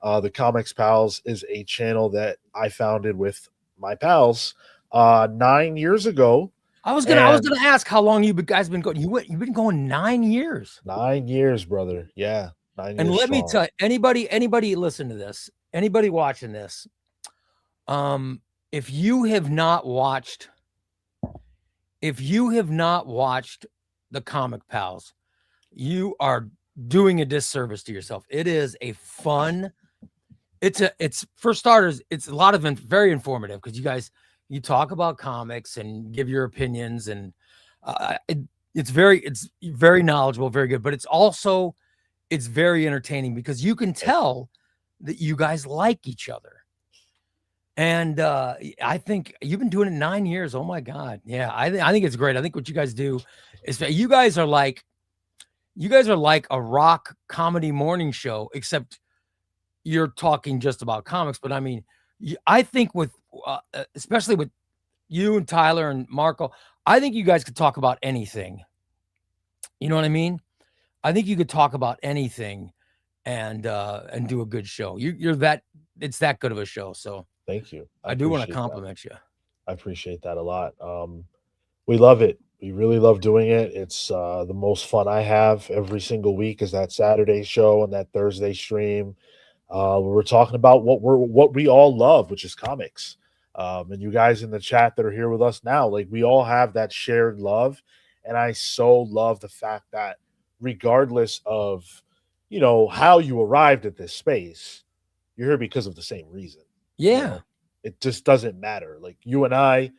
The Comics Pals is a channel that I founded with my pals 9 years ago. I was gonna ask how long you guys been going. You've been going 9 years. 9 years, brother. Yeah, 9 And years let me strong. tell you, anybody listen to this, anybody watching this, if you have not watched the Comic Pals, you are doing a disservice to yourself. It is a fun. It's for starters, it's a lot of very informative because you talk about comics and give your opinions, and it's very knowledgeable, very good, but it's very entertaining because you can tell that you guys like each other. And I think you've been doing it 9 years. Oh my God. Yeah. I think it's great. I think what you guys do is that you guys are like a rock comedy morning show, except you're talking just about comics. But I mean, I think with, especially with you and Tyler and Marco, I think you guys could talk about anything. You know what I mean? I think you could talk about anything and do a good show. It's that good of a show. So Thank you. I do want to appreciate compliment you. I appreciate that a lot. We love it. We really love doing it. It's the most fun I have every single week is that Saturday show and that Thursday stream. Where we're talking about what we all love, which is comics. And you guys in the chat that are here with us now, like we all have that shared love. And I so love the fact that regardless of, how you arrived at this space, you're here because of the same reason. Yeah. It just doesn't matter. Like you and I,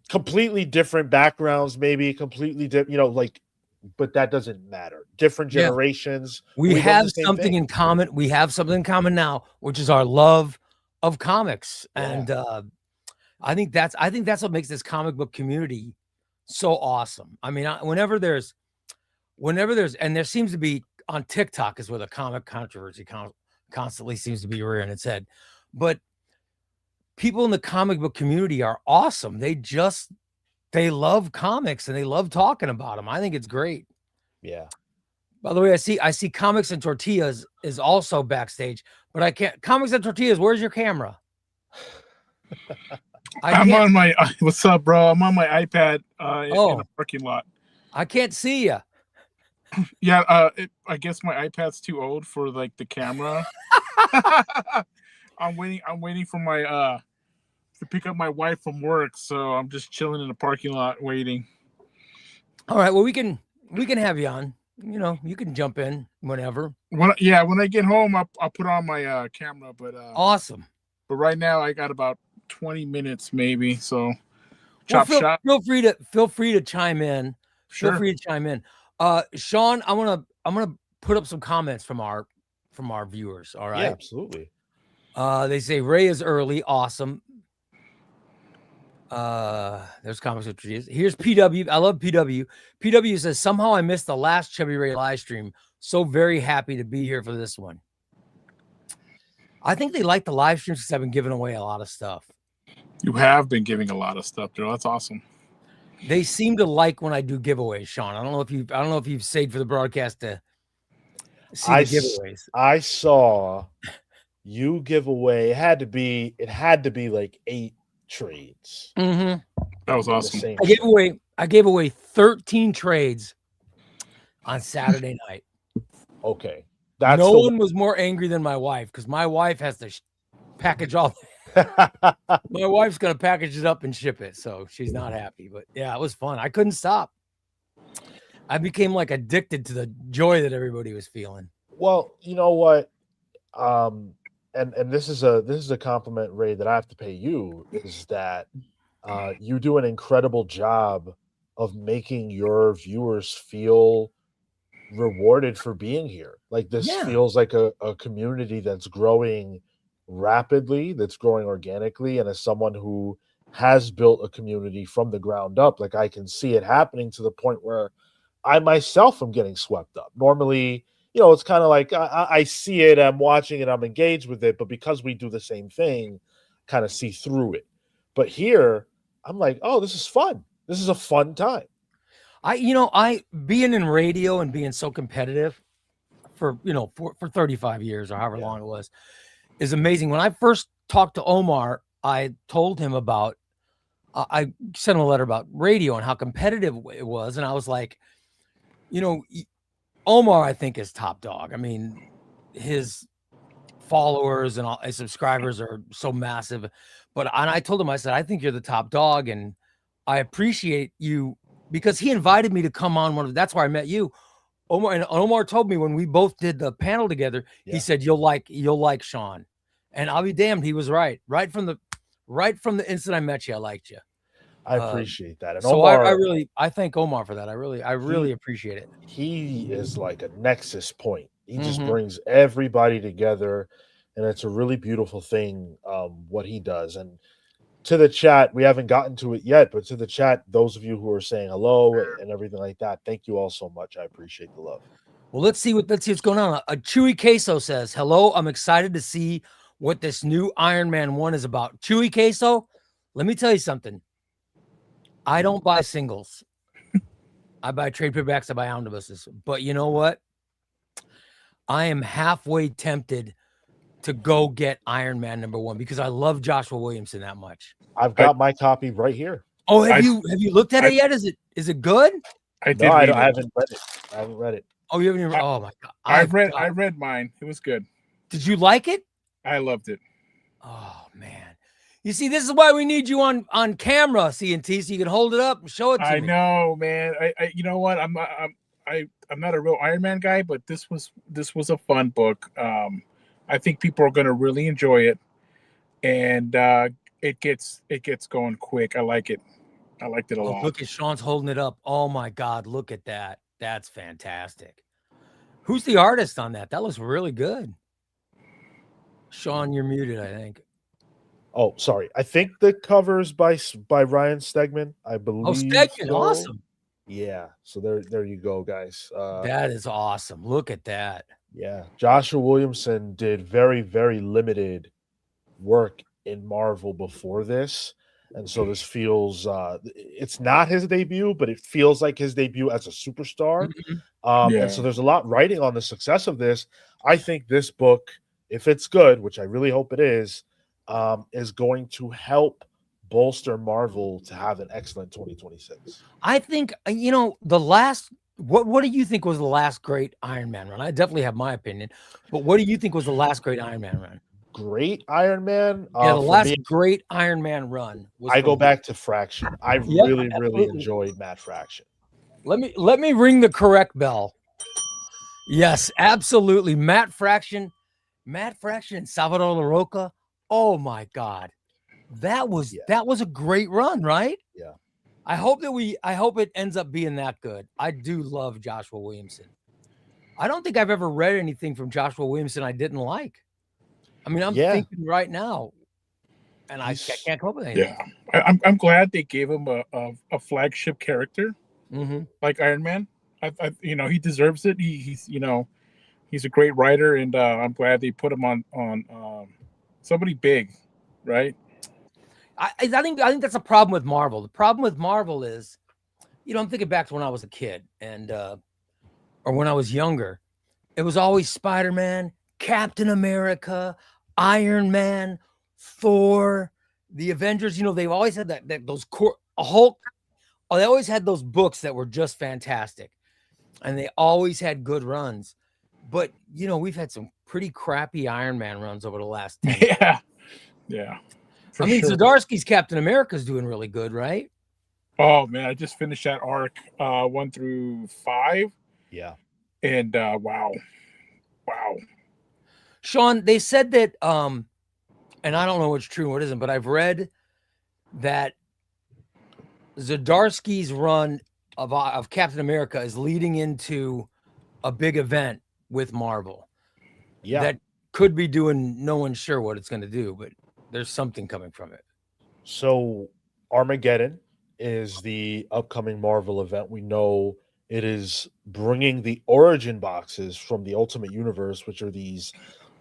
completely different backgrounds, maybe completely different, but that doesn't matter. Different generations. We have something in common. We have something in common now, which is our love of comics. Yeah. And I think that's what makes this comic book community so awesome. I mean, whenever there's, and there seems to be on TikTok is where the comic controversy constantly seems to be rearing its head. But people in the comic book community are awesome. They love comics and they love talking about them. I think it's great. Yeah. By the way, I see Comics and Tortillas is also backstage, but I can't. Comics and Tortillas, where's your camera? I'm on my. What's up, bro? I'm on my iPad in a parking lot. I can't see you. Yeah, I guess my iPad's too old for like the camera. I'm waiting for my to pick up my wife from work, so I'm just chilling in the parking lot waiting. All right, well we can have you on. You can jump in whenever. When I get home, I'll put on my camera. But awesome. But right now I got about 20 minutes maybe. So shop. Feel free to chime in. Sure. Feel free to chime in. Sean, I'm gonna put up some comments from our viewers. All right. Yeah, absolutely. They say Ray is early, awesome. There's comics with trees. Here's PW. I love PW. PW says somehow I missed the last Chubby Ray live stream. So very happy to be here for this one. I think they like the live streams because I've been giving away a lot of stuff. You have been giving a lot of stuff, Joe. That's awesome. They seem to like when I do giveaways, Sean. I don't know if you've stayed for the broadcast to see the giveaways. I saw you give away. It had to be like 8 trades. Mm-hmm. That was awesome. I gave away 13 trades on Saturday night. Okay. No one was more angry than my wife because my wife has to package all. My wife's gonna package it up and ship it, so she's not happy. But yeah, it was fun. I couldn't stop. I became like addicted to the joy that everybody was feeling. Well, you know what? And this is a compliment, Ray, that I have to pay you, is that you do an incredible job of making your viewers feel rewarded for being here. Like this feels like a community that's growing rapidly, that's growing organically. And as someone who has built a community from the ground up, like I can see it happening to the point where I myself am getting swept up. Normally, it's kind of like I see it, I'm watching it, I'm engaged with it, but because we do the same thing, kind of see through it. But here, I'm like, oh, this is fun. This is a fun time. I being in radio and being so competitive, for 35 years or however long it was, is amazing. When I first talked to Omar, I told him about, I sent him a letter about radio and how competitive it was. And I was like, Omar, I think, is top dog. I mean, his followers and all his subscribers are so massive. And I told him, I said, I think you're the top dog. And I appreciate you because he invited me to come on that's where I met you. Omar told me when we both did the panel together, he said, you'll like Sean. And I'll be damned, he was right. Right from the instant I met you, I liked you. I appreciate that. And so Omar, I thank Omar for that. I really appreciate it. He is like a nexus point. He just Mhm. brings everybody together, and it's a really beautiful thing, what he does. And to the chat, we haven't gotten to it yet, but to the chat, those of you who are saying hello and everything like that, thank you all so much. I appreciate the love. Well, let's see what's going on. A Chewy Queso says, hello, I'm excited to see what this new Iron Man 1 is about. Chewy Queso, let me tell you something. I don't buy singles. I buy trade paperbacks, I buy omnibuses. But you know what? I am halfway tempted to go get Iron Man #1 because I love Joshua Williamson that much. I've got my copy right here. Oh, have you looked at it yet? Is it good? I did. No, I haven't read it. I haven't read it. Oh, you haven't even. Oh my god! I read mine. It was good. Did you like it? I loved it. Oh man! You see, this is why we need you on camera, CNT, so you can hold it up and show it to me. I know, man. I you know what? I'm not a real Iron Man guy, but this was a fun book. I think people are going to really enjoy it, and it gets going quick. I like it. I liked it a lot. Look at Sean's holding it up. Oh my God, look at that. That's fantastic. Who's the artist on that? That looks really good. Sean, you're muted, I think. Oh, sorry. I think the cover's by Ryan Stegman, I believe. Oh, Stegman, so. Awesome. Yeah. So there you go, guys. That is awesome. Look at that. Yeah. Joshua Williamson did very, very limited work in Marvel before this. And so this feels it's not his debut, but it feels like his debut as a superstar. Mm-hmm. And so there's a lot writing on the success of this. I think this book, if it's good, which I really hope it is going to help bolster Marvel to have an excellent 2026. I think, the last, what do you think was the last great Iron Man run? I definitely have my opinion, but what do you think was the last great Iron Man run? Great Iron Man? Yeah, the last great Iron Man run. I go back to Fraction. I really enjoyed Matt Fraction. Let me ring the correct bell. Yes, absolutely. Matt Fraction and Salvador LaRocca. Oh my God. That was a great run, right? Yeah. I hope it ends up being that good. I do love Joshua Williamson. I don't think I've ever read anything from Joshua Williamson I didn't like. I mean, I'm thinking right now, and I can't come up with anything. Yeah, I'm glad they gave him a flagship character like Iron Man. He deserves it. He's a great writer, and I'm glad they put him on somebody big, right? I think that's a problem with Marvel. The problem with Marvel is, I'm thinking back to when I was a kid and or when I was younger, it was always Spider-Man, Captain America, Iron Man, Thor, the Avengers. They've always had those core Hulk. Oh, they always had those books that were just fantastic, and they always had good runs. But we've had some pretty crappy Iron Man runs over the last 10 years. Yeah. I mean, sure. Zdarsky's Captain America's doing really good, right? Oh man, I just finished that arc 1 through 5. Yeah. And wow. Sean, they said that and I don't know what's true and what isn't, but I've read that Zdarsky's run of Captain America is leading into a big event with Marvel. Yeah. That could be doing, no one's sure what it's going to do, but there's something coming from it. So Armageddon is the upcoming Marvel event. We know it is bringing the origin boxes from the Ultimate Universe, which are these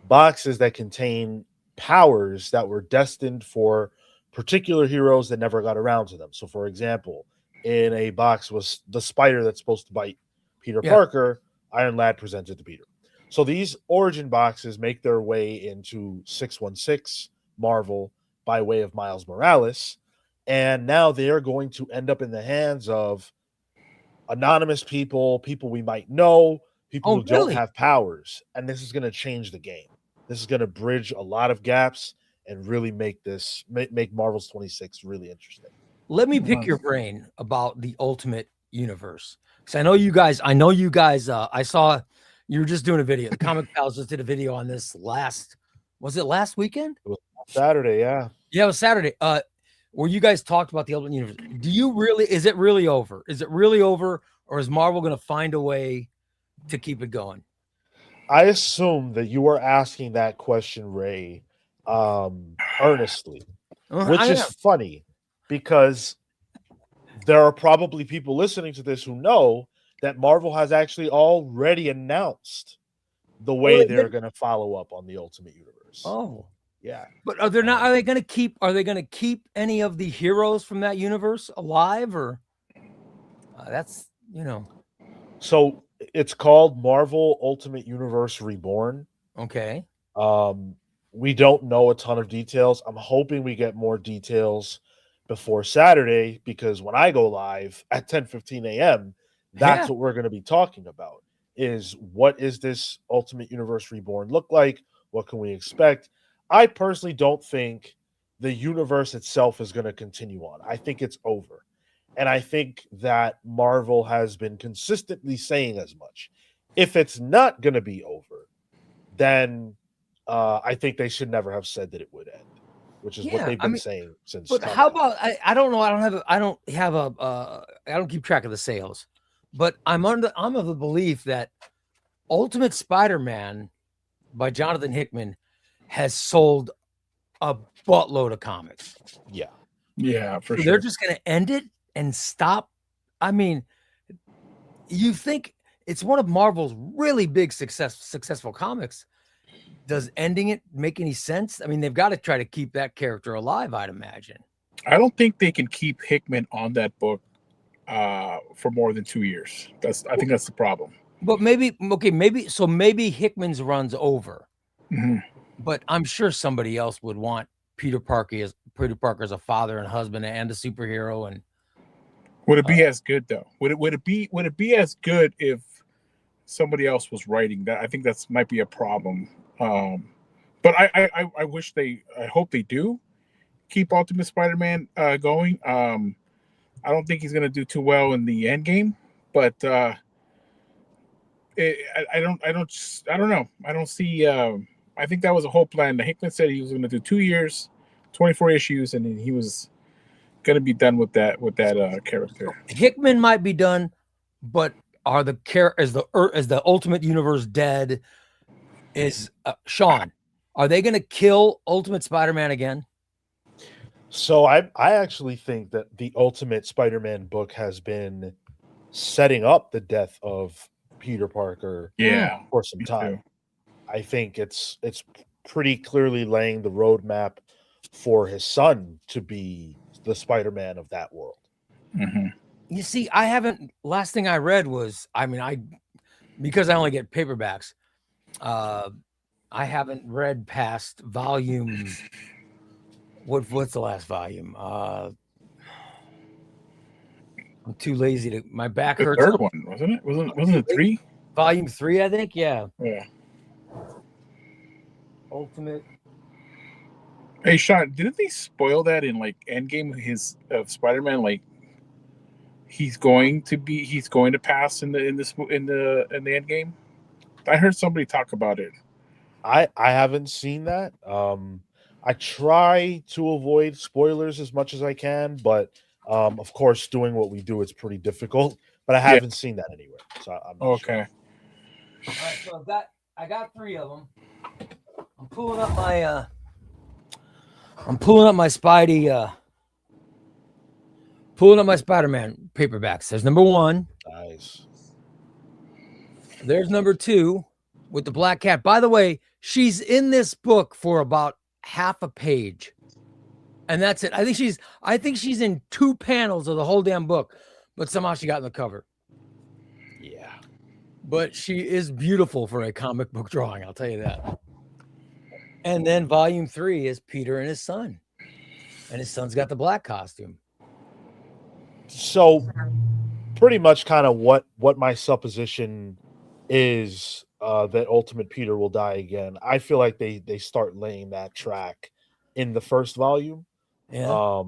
boxes that contain powers that were destined for particular heroes that never got around to them. So, for example, in a box was the spider that's supposed to bite Peter Parker. Iron Lad presented to Peter. So these origin boxes make their way into 616 Marvel by way of Miles Morales. And now they are going to end up in the hands of anonymous people, people we might know, people Oh, who don't really? have powers. And this is going to change the game. This is going to bridge a lot of gaps and really make Marvel's 26 really interesting. Let me pick your brain about the Ultimate Universe. Because I know you guys, I saw you were just doing a video. The Comic Pals just did a video on this was it last weekend? It was Saturday, yeah. Yeah, it was Saturday. Where you guys talked about the Ultimate Universe. Is it really over? Is it really over? Or is Marvel going to find a way to keep it going? I assume that you are asking that question, Ray, earnestly, which is funny because there are probably people listening to this who know that Marvel has actually already announced the way they're going to follow up on the Ultimate Universe. Oh, yeah. But are they going to keep any of the heroes from that universe alive, or that's, So it's called Marvel Ultimate Universe Reborn. Okay. We don't know a ton of details. I'm hoping we get more details before Saturday, because when I go live at 10:15 a.m., that's what we're going to be talking about, is what is this Ultimate Universe Reborn look like? What can we expect? I personally don't think the universe itself is going to continue on. I think it's over. And I think that Marvel has been consistently saying as much. If it's not going to be over, then I think they should never have said that it would end, which is what they've been saying since. But how about I don't know. I don't keep track of the sales, but I'm of the belief that Ultimate Spider-Man by Jonathan Hickman has sold a buttload of comics. Yeah, for sure. They're just going to end it and stop. I mean, you think it's one of Marvel's really big successful comics. Does ending it make any sense? I mean, they've got to try to keep that character alive, I'd imagine. I don't think they can keep Hickman on that book for more than 2 years. I think that's the problem. But maybe Hickman's runs over. Mm-hmm. But I'm sure somebody else would want Peter Parker as a father and husband and a superhero. And would it be as good though? Would it be as good if somebody else was writing that? I think that's might be a problem. But I hope they do keep Ultimate Spider-Man going. I don't think he's gonna do too well in the end game, but I don't know. I don't see. I think that was a whole plan. Hickman said he was going to do 2 years, 24 issues, and then he was going to be done with that character. Hickman might be done, but is the Ultimate Universe dead? Is Sean? Are they going to kill Ultimate Spider-Man again? So I actually think that the Ultimate Spider-Man book has been setting up the death of Peter Parker for some time. I think it's pretty clearly laying the roadmap for his son to be the Spider-Man of that world. Mm-hmm. You see, last thing I read was, because I only get paperbacks, I haven't read past volume. What's the last volume? I'm too lazy to. My back hurts. The third one, wasn't it? Wasn't it 3? Volume 3, I think. Yeah. Yeah. Ultimate. Hey, Sean, didn't they spoil that in like Endgame? Of Spider-Man, like he's going to pass in the Endgame. I heard somebody talk about it. I haven't seen that. I try to avoid spoilers as much as I can, but of course, doing what we do, it's pretty difficult. But I haven't seen that anywhere, so I'm not okay. Sure. All right, so I got 3 of them. I'm pulling up my Spidey. Pulling up my Spider-Man paperbacks. There's number 1. Nice. There's number 2 with the Black Cat. By the way, she's in this book for about half a page, and that's it. I think she's in 2 panels of the whole damn book, but somehow she got in the cover. Yeah. but she is beautiful for a comic book drawing. I'll tell you that. And then volume 3 is Peter and his son, and his son's got the black costume. So pretty much kind of what my supposition is, that Ultimate Peter will die again. I feel like they start laying that track in the first volume. Yeah.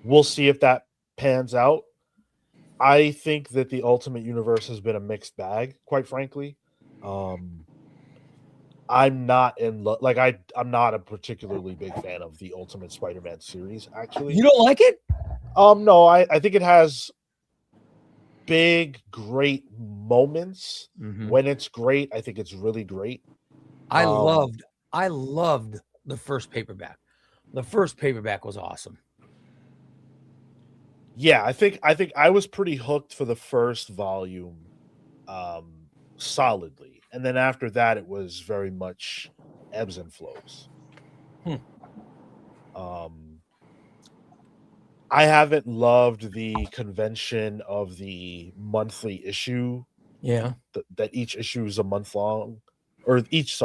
We'll see if that pans out. I think that the Ultimate Universe has been a mixed bag, quite frankly. I'm not in love. Like I'm not a particularly big fan of the Ultimate Spider-Man series. Actually, You don't like it? no, I think it has big, great moments. Mhm. When it's great, I think it's really great. I loved the first paperback. The first paperback was awesome. Yeah, I think I was pretty hooked for the first volume, solidly, and then after that, it was very much ebbs and flows. I haven't loved the convention of the monthly issue. Yeah. That each issue is a month long, or each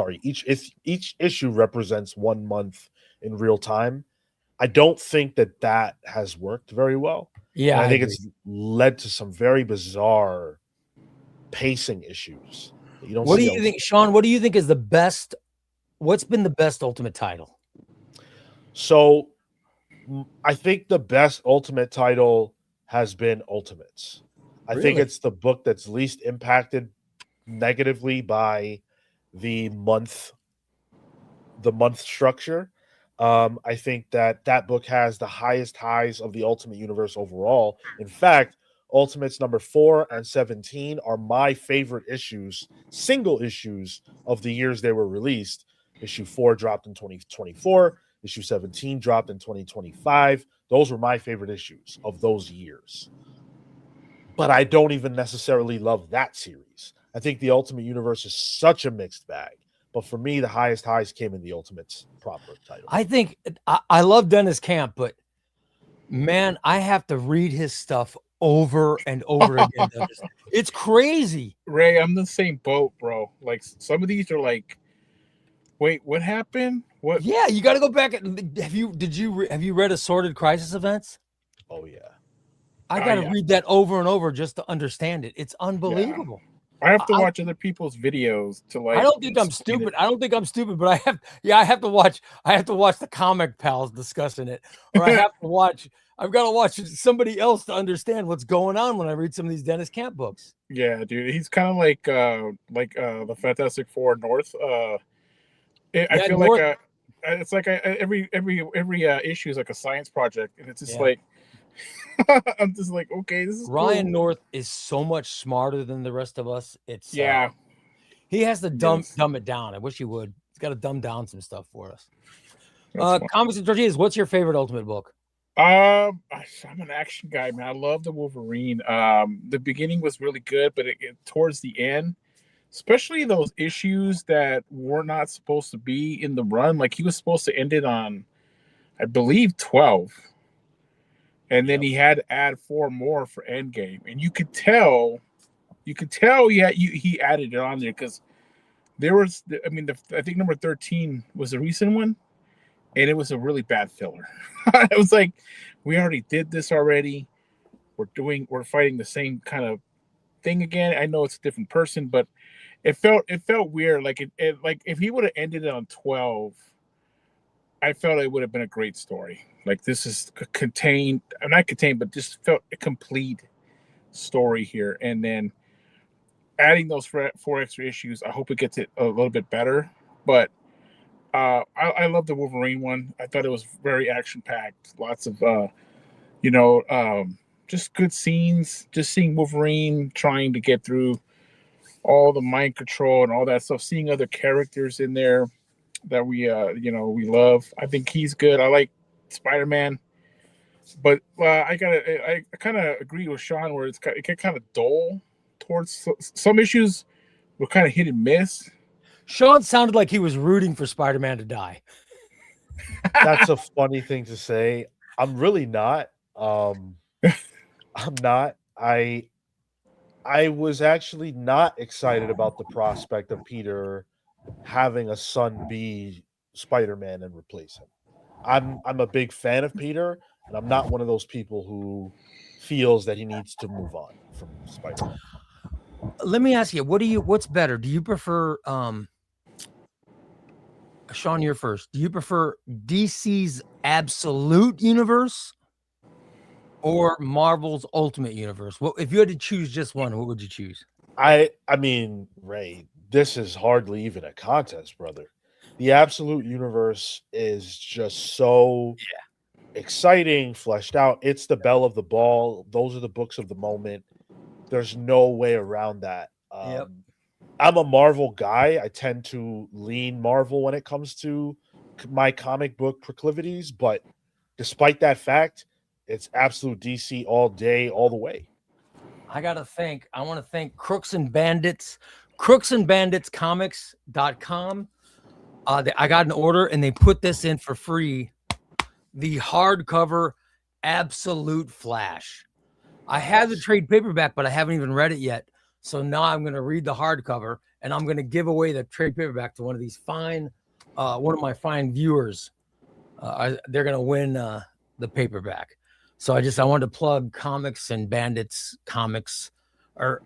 issue represents 1 month in real time. I don't think that has worked very well. Yeah. And I think agree. it's led to some very bizarre pacing issues. That you don't What do see you think, Sean? What do you think is the best? What's been the best Ultimate title? So I think the best Ultimate title has been Ultimates. I think Really? it's the book that's least impacted negatively by the month structure. I think that book has the highest highs of the Ultimate Universe overall. In fact, Ultimates number 4 and 17 are my favorite issues, single issues of the years they were released. Issue 4 dropped in 2024. Issue 17 dropped in 2025. Those were my favorite issues of those years. But I don't even necessarily love that series. I think the Ultimate Universe is such a mixed bag. But for me, the highest highs came in the Ultimates proper title. I think I love Dennis Camp, but man, I have to read his stuff over and over again. It's crazy. Ray, I'm the same boat, bro. Like some of these are like, wait, what happened? What? Yeah, you got to go back. Have you read Assorted Crisis Events? Oh yeah. I got to yeah. read that over and over just to understand it. It's unbelievable. I have to watch other people's videos to like. I don't think I'm stupid. I don't think I'm stupid, but I have to watch the Comic Pals discussing it, or I've got to watch somebody else to understand what's going on when I read some of these Dennis Camp books. Yeah, dude, he's kind of like the Fantastic Four North. I feel North, like it's like every issue is like a science project, and it's just like I'm just like, okay, this is Ryan cool. North is so much smarter than the rest of us. It's he has to dumb it down. I wish he would. He's got to dumb down some stuff for us. Comics and Tortillas, what's your favorite Ultimate book? I'm an action guy, man. I love the Wolverine. The beginning was really good, but towards the end, especially those issues that were not supposed to be in the run, like he was supposed to end it on, I believe, 12. And then he had to add 4 more for Endgame, and you could tell, he added it on there because there was, I think number 13 was a recent one, and it was a really bad filler. It was like, we already did this already. We're fighting the same kind of thing again. I know it's a different person, but it felt weird. Like like if he would have ended it on 12, I felt it would have been a great story. Like this is not contained, but just felt a complete story here. And then adding those 4 extra issues, I hope it gets it a little bit better. But I love the Wolverine one. I thought it was very action packed. Lots of just good scenes. Just seeing Wolverine trying to get through all the mind control and all that stuff. Seeing other characters in there that we love. I think he's good. I like Spider-Man, but I kind of agree with Sean where it get kind of dull towards some issues. Were kind of hit and miss. Sean sounded like he was rooting for Spider-Man to die. That's a funny thing to say. I'm really not. I'm not. I was actually not excited about the prospect of Peter having a son be Spider-Man and replace him. I'm a big fan of Peter, and I'm not one of those people who feels that he needs to move on from Spider-Man. Let me ask you, what's better? Do you prefer Sean, you're first. Do you prefer DC's Absolute Universe or Marvel's Ultimate Universe? What if you had to choose just one, what would you choose? I mean, Ray, this is hardly even a contest, brother. The Absolute Universe is just so exciting, fleshed out. It's the belle of the ball. Those are the books of the moment. There's no way around that. Yep. I'm a Marvel guy. I tend to lean Marvel when it comes to my comic book proclivities, but despite that fact, it's absolute DC all day, all the way. I want to thank Crooks and Bandits, crooksandbanditscomics.com. I got an order and they put this in for free. The hardcover Absolute Flash. I have the trade paperback, but I haven't even read it yet. So now I'm going to read the hardcover and I'm going to give away the trade paperback to one of these one of my fine viewers. They're going to win the paperback. So I wanted to plug Comics and Bandits Comics or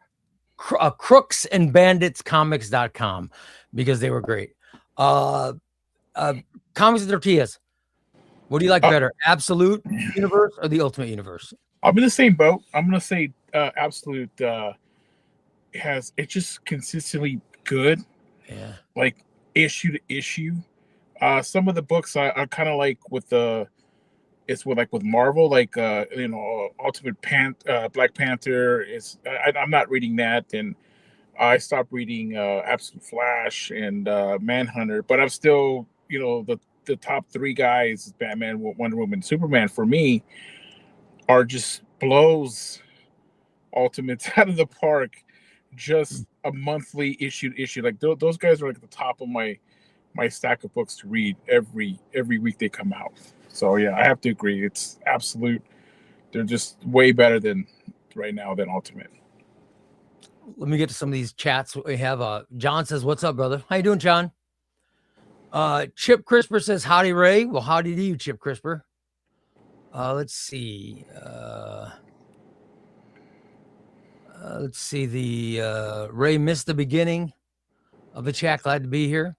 crooksandbanditscomics.com because they were great. Comics and Tortillas. What do you like better, Absolute Universe or the Ultimate Universe? I'm in the same boat. I'm gonna say Absolute it's just consistently good. Yeah. Like issue to issue. Some of the books are kind of like with Marvel, like Ultimate Black Panther is. I'm not reading that, and I stopped reading Absolute Flash and Manhunter, but I'm still the top three guys, Batman, Wonder Woman, Superman, for me, are just blows Ultimates out of the park. Just a monthly issue. Like those guys are like at the top of my stack of books to read every week they come out. So yeah, I have to agree. It's Absolute. They're just way better than right now than Ultimate. Let me get to some of these chats. We have John says, "What's up, brother? How you doing, John?" Chip Crisper says, "Howdy, Ray." Well, howdy to you, Chip Crisper. Let's see. The Ray missed the beginning of the chat. Glad to be here.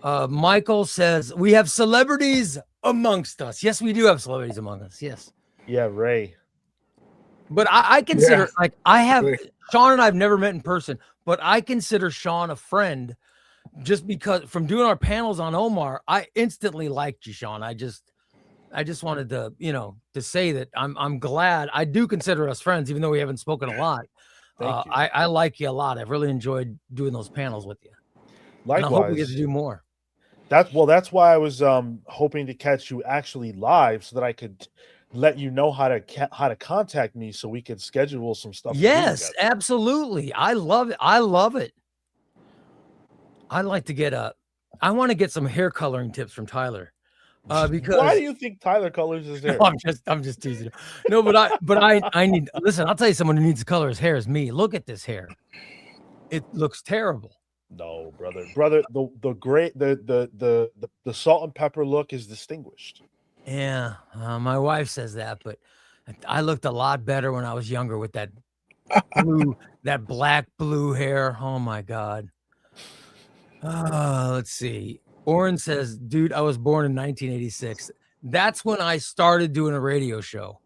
Michael says, "We have celebrities amongst us." Yes, we do have celebrities among us. Yes. Yeah, Ray. But I consider Sean and I've never met in person, but I consider Sean a friend just because from doing our panels on Omar, I instantly liked you, Sean. I just wanted to, to say that I'm glad. I do consider us friends, even though we haven't spoken a lot. Thank you. I like you a lot. I've really enjoyed doing those panels with you. Likewise. And I hope we get to do more. That's why I was hoping to catch you actually live so that I could let you know how to contact me so we could schedule some stuff. Yes, absolutely. I love it. I like to I want to get some hair coloring tips from Tyler. Because why do you think Tyler colors his hair? No, I'm just teasing. No, but I need. Listen, I'll tell you, someone who needs to color his hair is me. Look at this hair; it looks terrible. No, brother, the salt and pepper look is distinguished. Yeah, my wife says that, but I looked a lot better when I was younger with that black blue hair. Oh my God. Let's see. Oren says, "Dude, I was born in 1986. That's when I started doing a radio show.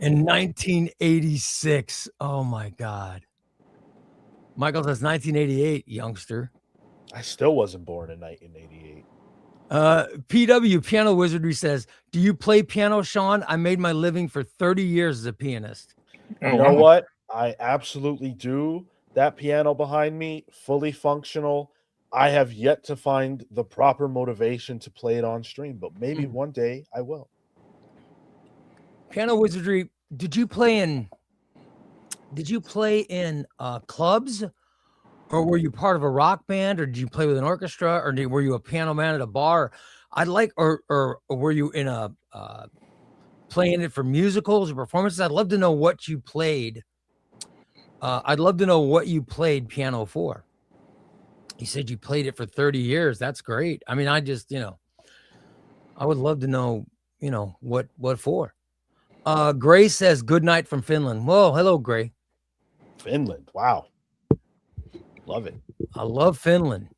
In 1986. Oh my God." Michael says 1988, youngster. I still wasn't born in 1988. PW Piano Wizardry says, "Do you play piano, Sean? I made my living for 30 years as a pianist." You know what? I absolutely do. That piano behind me, fully functional. I have yet to find the proper motivation to play it on stream, but maybe one day I will. Piano Wizardry, did you play in clubs, or were you part of a rock band, or did you play with an orchestra, or were you a piano man at a bar? Or were you in playing it for musicals or performances? I'd love to know what you played I'd love to know what you played piano for. He said you played it for 30 years. That's great. I mean, I just, I would love to know, what for. Gray says good night from Finland. Whoa, hello, Gray. Finland. Wow. Love it. I love Finland.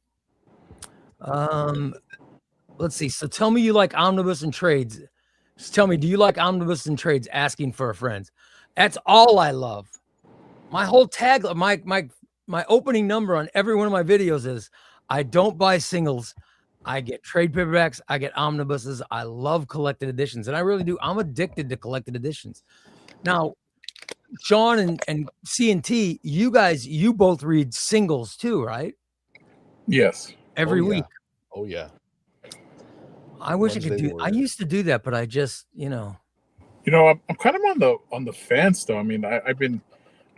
Let's see. So tell me you like omnibus and trades. Just tell me, do you like omnibus and trades? Asking for a friend. That's all I love. My whole tag, my opening number on every one of my videos is I don't buy singles. I get trade paperbacks. I get omnibuses. I love collected editions, and I really do. I'm addicted to collected editions. Now, Sean and C&T, you both read singles too, right? Yes. Every week. Oh yeah. I wish I could do. I used to do that, but I just, I'm kind of on the fence though. I mean, I've been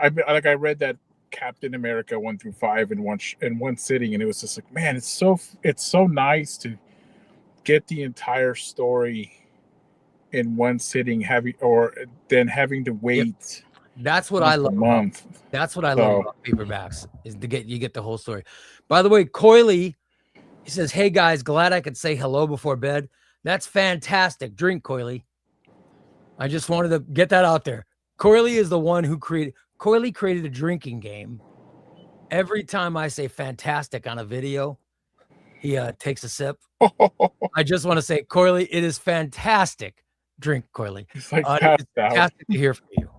like I read that Captain America 1 through 5 in one sitting, and it was just like, man, it's so nice to get the entire story in one sitting, having to wait. Yep. That's what I love. Month. That's what I love about paperbacks is you get the whole story. By the way, Coily, he says, "Hey guys, glad I could say hello before bed." That's fantastic. Drink, Coily. I just wanted to get that out there. Coily is the one who Coily created a drinking game. Every time I say fantastic on a video, he takes a sip. I just want to say, Coily, it is fantastic. Drink, Coily. It's like it's fantastic to hear from you.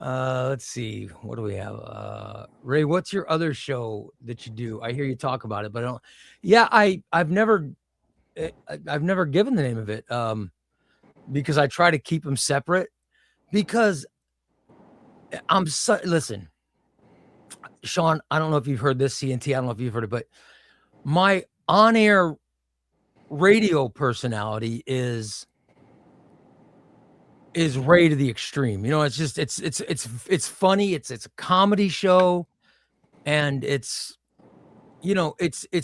Let's see. What do we have? Ray, what's your other show that you do? I hear you talk about it, but I don't. Yeah, I've never given the name of it because I try to keep them separate because listen, Sean, I don't know if you've heard this, C&T, I don't know if you've heard it, but my on-air radio personality is Ray to the extreme. It's just it's funny, it's a comedy show, and it's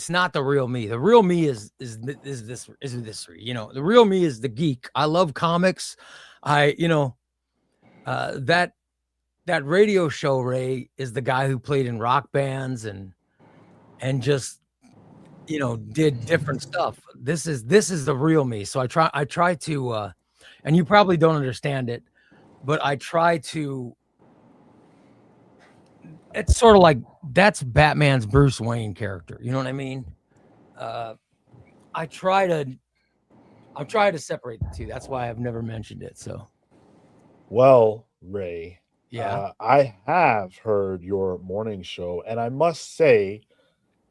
not the real me. The real me is this, the real me is the geek. I love comics. That radio show, Ray, is the guy who played in rock bands and just did different stuff. This is the real me. So I try to and you probably don't understand it, but I try to. It's sort of like that's Batman's Bruce Wayne character. You know what I mean? I try to separate the two. That's why I've never mentioned it. So, well, Ray, yeah, I have heard your morning show, and I must say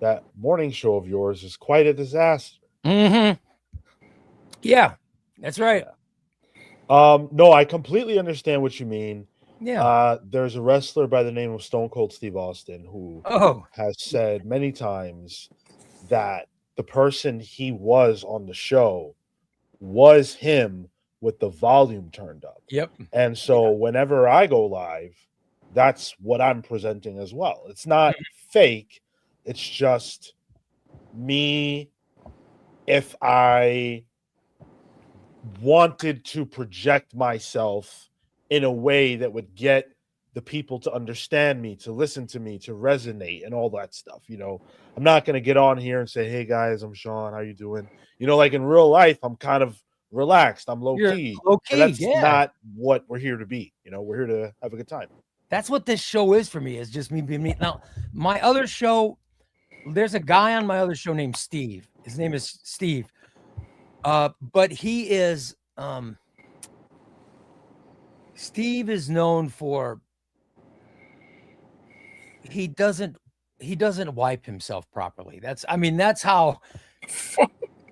that morning show of yours is quite a disaster. Mm-hmm. Yeah, that's right. No, I completely understand what you mean. Yeah. There's a wrestler by the name of Stone Cold Steve Austin who has said many times that the person he was on the show was him with the volume turned up. Yep. And so whenever I go live, that's what I'm presenting as well. It's not fake. It's just me. If I wanted to project myself in a way that would get the people to understand me, to listen to me, to resonate and all that stuff. I'm not going to get on here and say, "Hey guys, I'm Sean. How you doing?" Like in real life, I'm kind of relaxed. I'm low key. That's not what we're here to be. We're here to have a good time. That's what this show is for me, is just me being me. Now, my other show, there's a guy on my other show named Steve. His name is Steve. But he is Steve is known for he doesn't wipe himself properly. That's how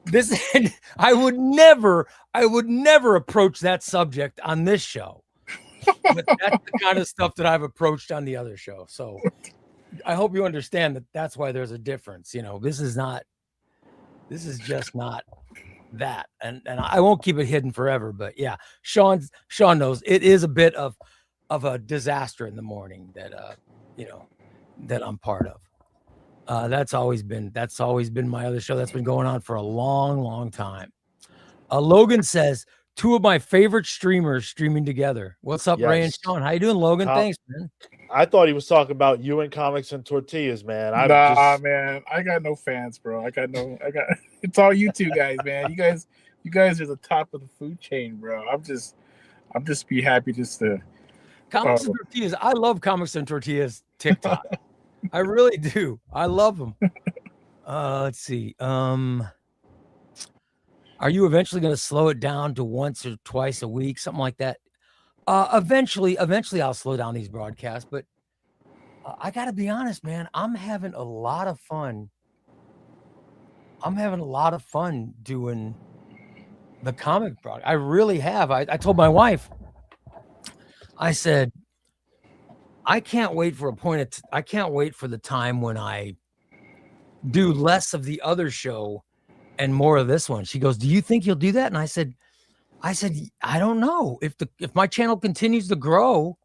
this I would never approach that subject on this show. But that's the kind of stuff that I've approached on the other show. So I hope you understand that that's why there's a difference. This is just not that. And I won't keep it hidden forever, but yeah, Sean knows it is a bit of a disaster in the morning that that I'm part of. That's always been my other show that's been going on for a long time. Logan says two of my favorite streamers streaming together. What's up, Ray and Yes. Sean? How you doing, Logan? Com- Thanks, man. I thought he was talking about you and comics and tortillas, man. Man, I got no fans, bro. I got it's all you two guys, man. You guys are the top of the food chain, bro. I'm just be happy just to Comics and tortillas. I love comics and tortillas TikTok. I really do. I love them. Let's see. Are you eventually going to slow it down to once or twice a week, something like that? Eventually I'll slow down these broadcasts, but I got to be honest, man. I'm having a lot of fun. Doing the comic broadcast. I really have. I told my wife, I said, I can't wait for the time when I do less of the other show and more of this one. She goes, "Do you think you'll do that?" And I said, I don't know. If my channel continues to grow,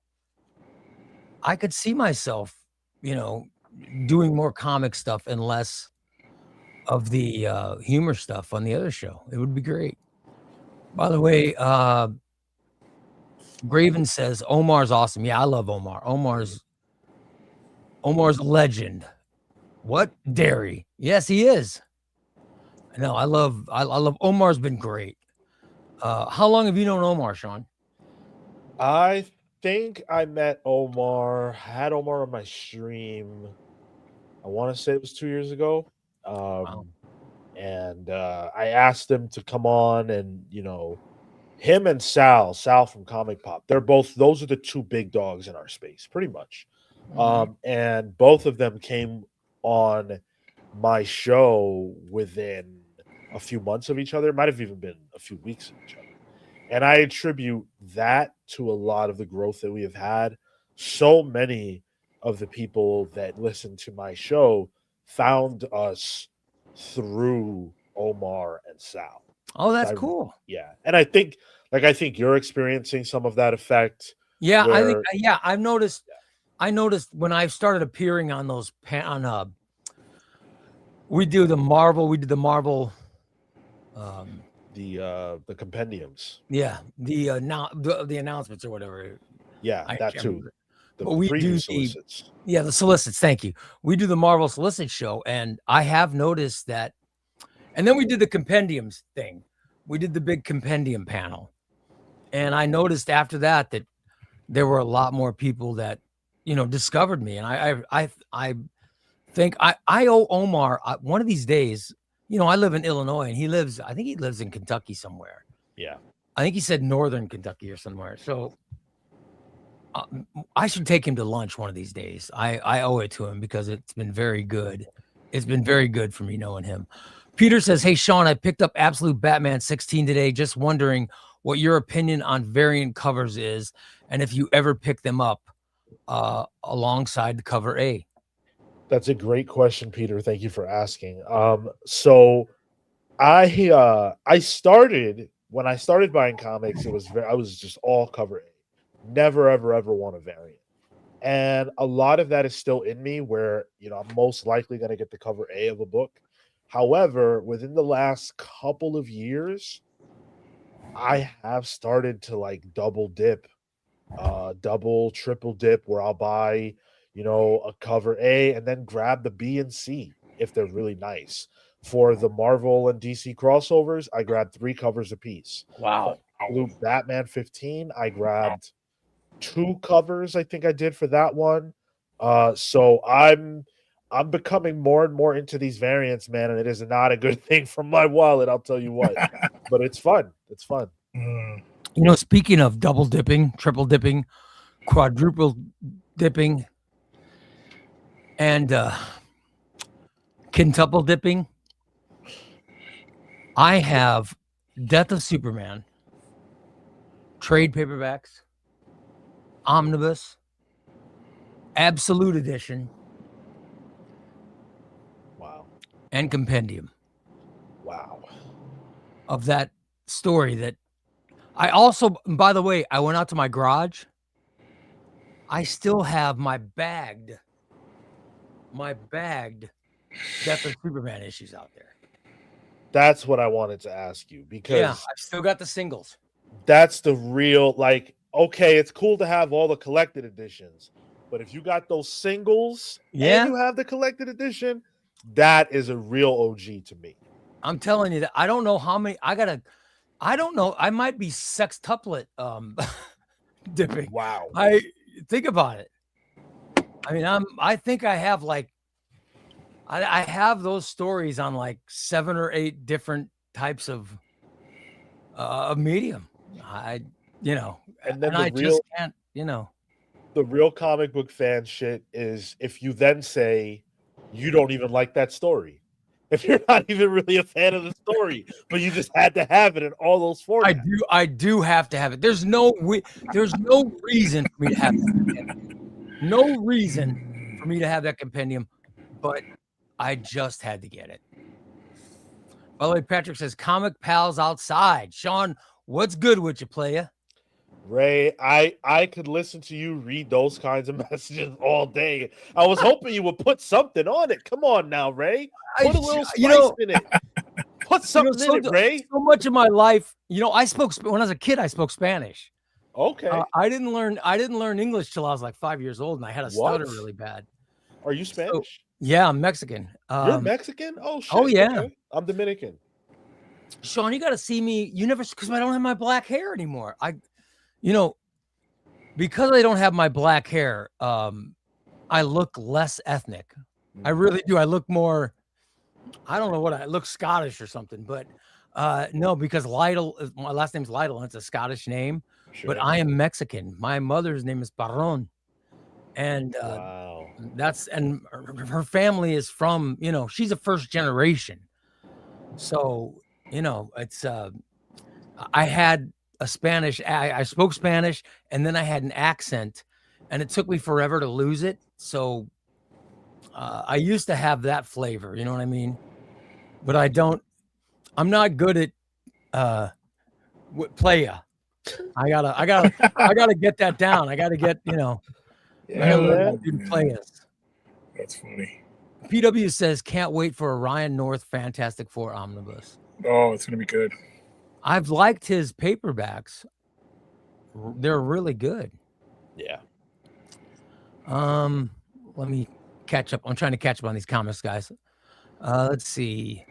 I could see myself, doing more comic stuff and less of the humor stuff on the other show. It would be great. By the way, Graven says Omar's awesome. Yeah, I love Omar. Omar's a legend. What? Dairy? Yes, he is. No, I love Omar's been great. How long have you known Omar, Sean? I think I met Omar, had Omar on my stream. I want to say it was 2 years ago. Wow. And I asked him to come on, and him and Sal from Comic Pop, those are the two big dogs in our space, pretty much. And both of them came on my show within a few months of each other. It might have even been a few weeks of each other. And I attribute that to a lot of the growth that we have had. So many of the people that listen to my show found us through Omar and Sal. Oh, that's cool. Yeah. And I think you're experiencing some of that effect. Yeah, I think I've noticed. I noticed when I started appearing on those we did the Marvel, the compendiums. Yeah, the announcements or whatever. Yeah, that too. But we do solicits. The solicits. Thank you. We do the Marvel solicit show, and I have noticed that. And then we did the compendiums thing. We did the big compendium panel, and I noticed after that there were a lot more people that discovered me, and I think I owe Omar one of these days. I live in Illinois, and I think he lives in Kentucky somewhere. Yeah, I think he said northern Kentucky or somewhere. So I should take him to lunch one of these days. I owe it to him because it's been very good. It's been very good for me knowing him. Peter says, "Hey, Sean, I picked up Absolute Batman 16 today. Just wondering what your opinion on variant covers is, and if you ever pick them up alongside the cover A." That's a great question, Peter. Thank you for asking. So I started when I started buying comics. I was just all cover A. Never ever want a variant, and a lot of that is still in me. Where I'm most likely going to get the cover A of a book. However, within the last couple of years, I have started to double dip, triple dip, where I'll buy a cover A and then grab the B and C if they're really nice. For the Marvel and DC crossovers, I grabbed 3 covers apiece. Wow. Batman 15, I grabbed 2 covers, I think I did for that one. So I'm becoming more and more into these variants, man, and it is not a good thing for my wallet, I'll tell you what. But it's fun. It's fun. Speaking of double dipping, triple dipping, quadruple dipping, and quintuple dipping, I have Death of Superman, trade paperbacks, omnibus, absolute edition, Wow, and compendium. Wow. Of that story. That I also, by the way, I went out to my garage. I still have my bagged Death of Superman issues out there. That's what I wanted to ask you, because I've still got the singles. That's the real, like, okay, it's cool to have all the collected editions, but if you got those singles Yeah. and you have the collected edition, that is a real OG to me. I'm telling you that I don't know how many I don't know. I might be sextuplet dipping. Wow. I think about it. I mean, I think I have like I have those stories on like 7 or 8 different types of medium. And then I just can't, the real comic book fan shit is if you then say you don't even like that story. If you're not even really a fan of the story, but you just had to have it in all those formats. I do have to have it. There's no reason for me to have that. No reason for me to have that compendium, but I just had to get it. By the way, Patrick says comic pals outside. Sean, what's good with you, playa? Ray, I could listen to you read those kinds of messages all day. I was hoping you would put something on it. Come on now, Ray. Put a little spice in it. Put something in it, Ray. So much of my life, when I was a kid, I spoke Spanish. Okay. I didn't learn English till I was like 5 years old, and I had a stutter really bad. Are you Spanish? So, yeah, I'm Mexican. You're Mexican? Oh shit. Oh yeah. Okay. I'm Dominican. Sean, you got to see me. You never, because I don't have my black hair anymore. Because I don't have my black hair, I look less ethnic. I really do. I look more, I don't know what I look Scottish or something, but no, because Lytle, my last name's Lytle, and it's a Scottish name, but I am Mexican. My mother's name is Barron. And wow. and her family is from, she's a first generation. So, it's, I had a Spanish, I spoke Spanish, and then I had an accent, and it took me forever to lose it. So I used to have that flavor, you know what I mean? But I'm not good at playa. I gotta get that down. I gotta get, playas. That's funny. PW says, can't wait for a Ryan North Fantastic Four omnibus. Oh, it's gonna be good. I've liked his paperbacks. They're really good. Yeah. Let me catch up. I'm trying to catch up on these comics, guys. Let's see.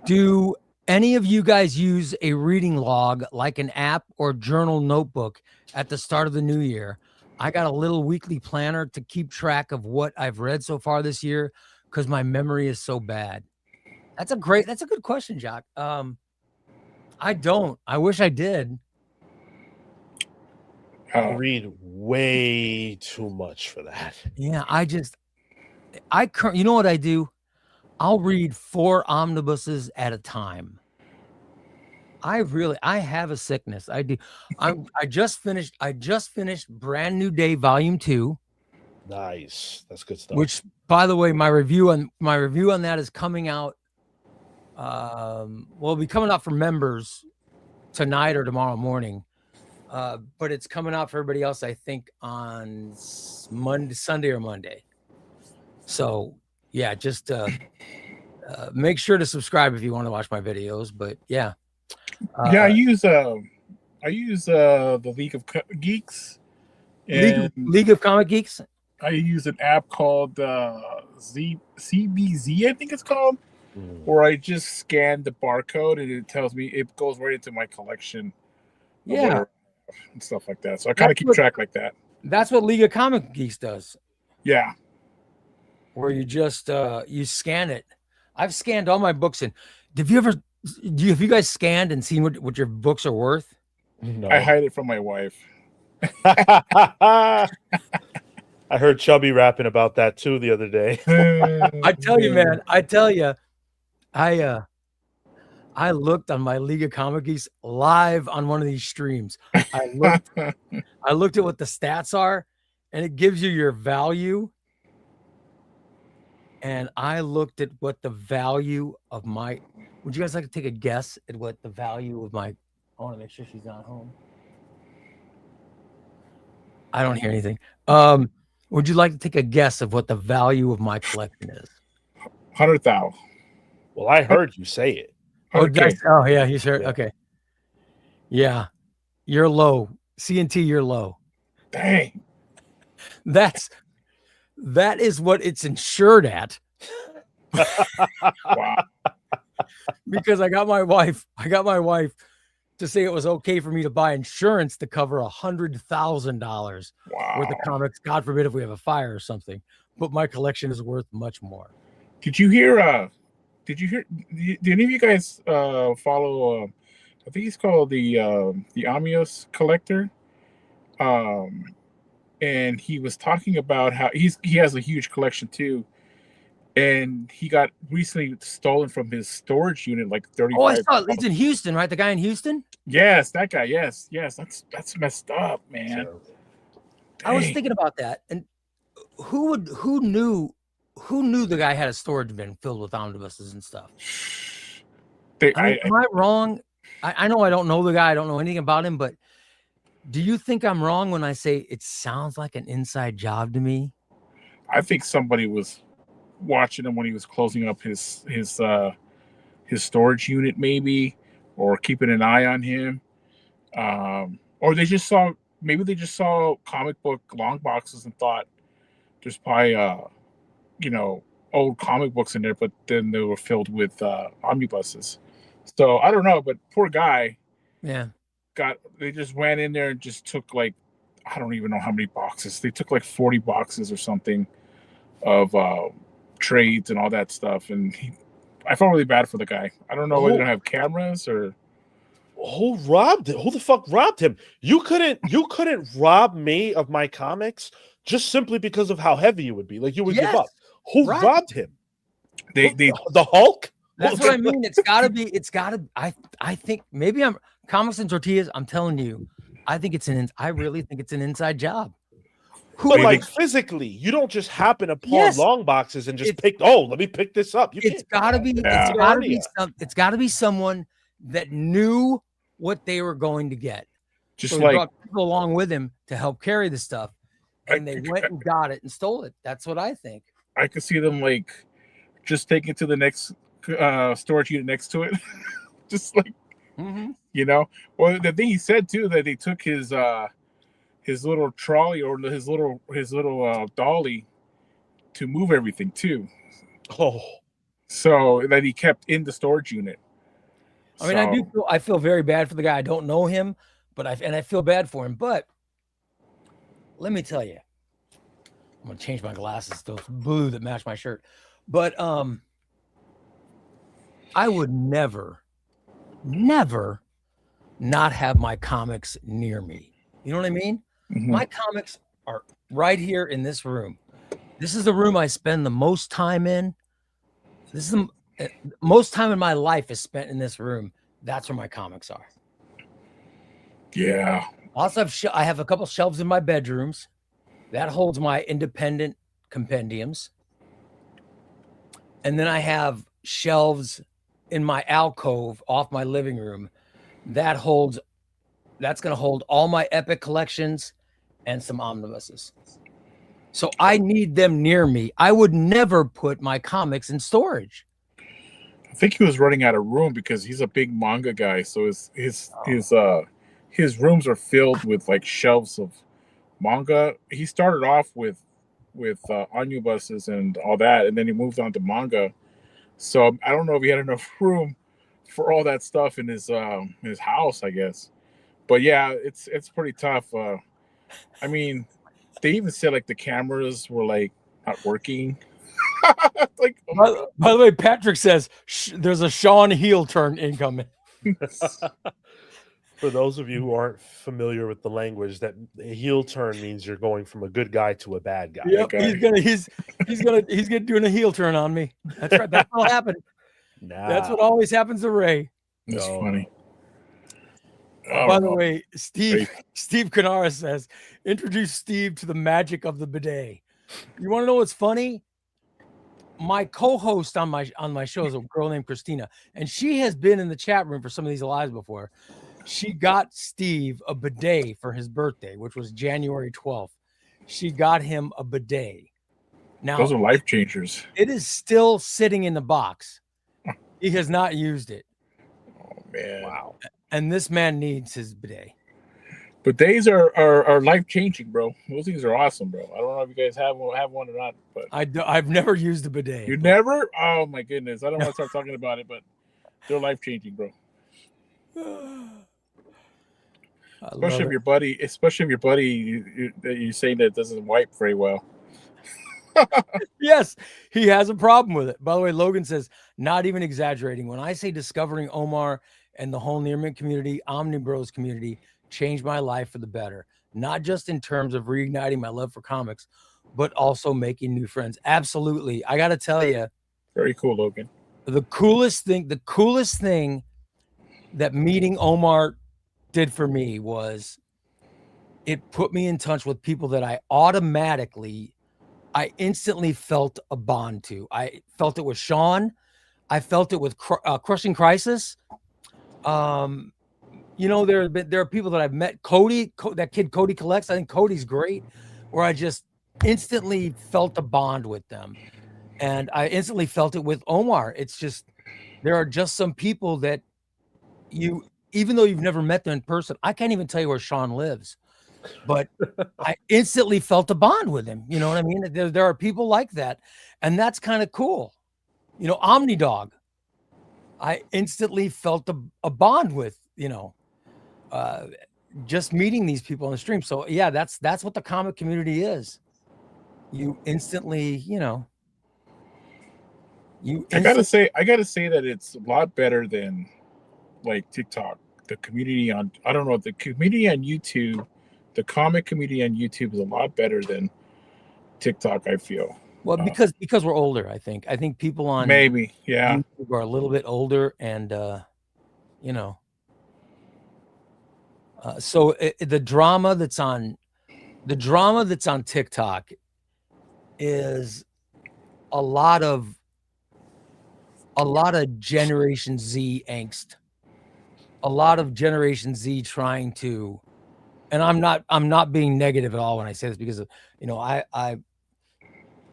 Do any of you guys use a reading log like an app or journal notebook at the start of the new year? I got a little weekly planner to keep track of what I've read so far this year because my memory is so bad. That's a good question, Jock. I don't. I wish I did. I read way too much for that. Yeah, you know what I do? I'll read 4 omnibuses at a time. I have a sickness. I do. I just finished Brand New Day Volume 2. Nice. That's good stuff. Which, by the way, my review on that is coming out. Will be coming out for members tonight or tomorrow morning. But it's coming out for everybody else, I think, on Sunday or Monday. So yeah, just make sure to subscribe if you want to watch my videos. But yeah. I use the League of Geeks. League of Comic Geeks. I use an app called CBZ, I think it's called, where I just scan the barcode and it tells me, it goes right into my collection. Yeah. And stuff like that. So I kind of keep track like that. That's what League of Comic Geeks does. Yeah. Where you just you scan it. I've scanned all my books, and have you guys scanned and seen what your books are worth? No. I hide it from my wife. I heard Chubby rapping about that too the other day. I tell you, man. I looked on my League of Comic Geeks live on one of these streams. I looked at what the stats are, and it gives you your value. And I looked at what the value of my. Would you guys like to take a guess at what the value of my? I want to make sure she's not home. I don't hear anything. Would you like to take a guess of what the value of my collection is? 100,000. Well, I heard you say it. Oh, yeah, you sure? Yeah. Okay. Yeah. You're low. CNT, you're low. Dang. That is what it's insured at. Wow. Because I got my wife to say it was okay for me to buy insurance to cover $100,000 Wow. worth of comics. God forbid if we have a fire or something. But my collection is worth much more. Did you hear? Did any of you guys follow? I think he's called the Amios Collector. And he was talking about how he has a huge collection too, and he got recently stolen from his storage unit, like 35. Oh, I saw it. It's in Houston, right? The guy in Houston. Yes, that guy. Yes, that's messed up, man. I was thinking about that, and who knew the guy had a storage bin filled with omnibuses and stuff? Am I wrong? I know I don't know the guy. I don't know anything about him, but do you think I'm wrong when I say it sounds like an inside job to me? I think somebody was watching him when he was closing up his storage unit, maybe, or keeping an eye on him, or they just saw comic book long boxes and thought there's probably old comic books in there, but then they were filled with omnibuses. So I don't know, but poor guy. Yeah. They just went in there and just took, like, I don't even know how many boxes. They took like 40 boxes or something of trades and all that stuff. And I felt really bad for the guy. I don't know whether they don't have cameras or who robbed it. Who the fuck robbed him? You couldn't rob me of my comics just simply because of how heavy it would be. Like, you would give up. Who robbed him? The Hulk? That's what I mean. It's gotta. I think maybe I'm Comics and Tortillas. I'm telling you, I really think it's an inside job. But like physically, you don't just happen upon long boxes and just let me pick this up. It's gotta be someone that knew what they were going to get. Just like brought people along with him to help carry the stuff, and they went and got it and stole it. That's what I think. I could see them like just taking it to the next storage unit next to it. Just like, well, the thing he said too, that they took his little trolley or his little dolly to move everything too. So that he kept in the storage unit. I mean, I feel very bad for the guy. I don't know him, but I feel bad for him. But let me tell you, I'm gonna change my glasses to blue that match my shirt. But I would never not have my comics near me. You know what I mean? Mm-hmm. My comics are right here in this room. This is the room I spend the most time in. This is the most time in my life is spent in this room. That's where my comics are. Yeah. Also, I have a couple shelves in my bedrooms. That holds my independent compendiums. And then I have shelves in my alcove off my living room. That's going to hold all my Epic collections and some omnibuses. So I need them near me. I would never put my comics in storage. I think he was running out of room because he's a big manga guy. So his rooms are filled with like shelves of manga. He started off with omnibuses and all that, and then he moved on to manga. So I don't know if he had enough room for all that stuff in his house, I guess. But yeah, it's pretty tough. I mean, they even said like the cameras were like not working. Like, by the way, Patrick says there's a Sean heel turn incoming. For those of you who aren't familiar with the language, that heel turn means you're going from a good guy to a bad guy. Yep, he's gonna doing a heel turn on me. That's right. That's what happened. That's what always happens to Ray. That's funny. By the way, Steve Canara says, introduce Steve to the magic of the bidet. You want to know what's funny? My co-host on my show is a girl named Christina, and she has been in the chat room for some of these lives before. She got Steve a bidet for his birthday, which was January 12th. She got him a bidet. Now, those are life changers. It is still sitting in the box. He has not used it. Oh man! Wow! And this man needs his bidet. But days are life changing, bro. Those things are awesome, bro. I don't know if you guys have one or not, but I've never used a bidet. you never. Oh my goodness, I don't want to start talking about it, but they're life changing, bro. Especially if your buddy, you say that doesn't wipe very well. Yes, he has a problem with it. By the way, Logan says, not even exaggerating. When I say discovering Omar and the whole Near Mint community, Omni Bros community changed my life for the better, not just in terms of reigniting my love for comics, but also making new friends. Absolutely. I got to tell you, very cool, Logan. The coolest thing that meeting Omar did for me was it put me in touch with people that I instantly felt a bond to. I felt it with Sean. I felt it with Crushing Crisis. You know, there are people that I've met. Cody, that kid Cody Collects. I think Cody's great. Where I just instantly felt a bond with them, and I instantly felt it with Omar. It's just there are just some people that even though you've never met them in person, I can't even tell you where Sean lives, but I instantly felt a bond with him. You know what I mean? There are people like that, and that's kind of cool. You know, Omni Dog, I instantly felt a bond with, you know, just meeting these people on the stream. So yeah, that's what the comic community is. You instantly, you know, I gotta say that it's a lot better than like TikTok. The community on, I don't know, the community on YouTube, the comic community on YouTube is a lot better than TikTok, I feel. Well, because we're older, I think people on maybe, yeah, YouTube are a little bit older, and you know, so the drama that's on TikTok is a lot of Generation Z angst, a lot of Generation Z trying to, and I'm not being negative at all when I say this, because you know,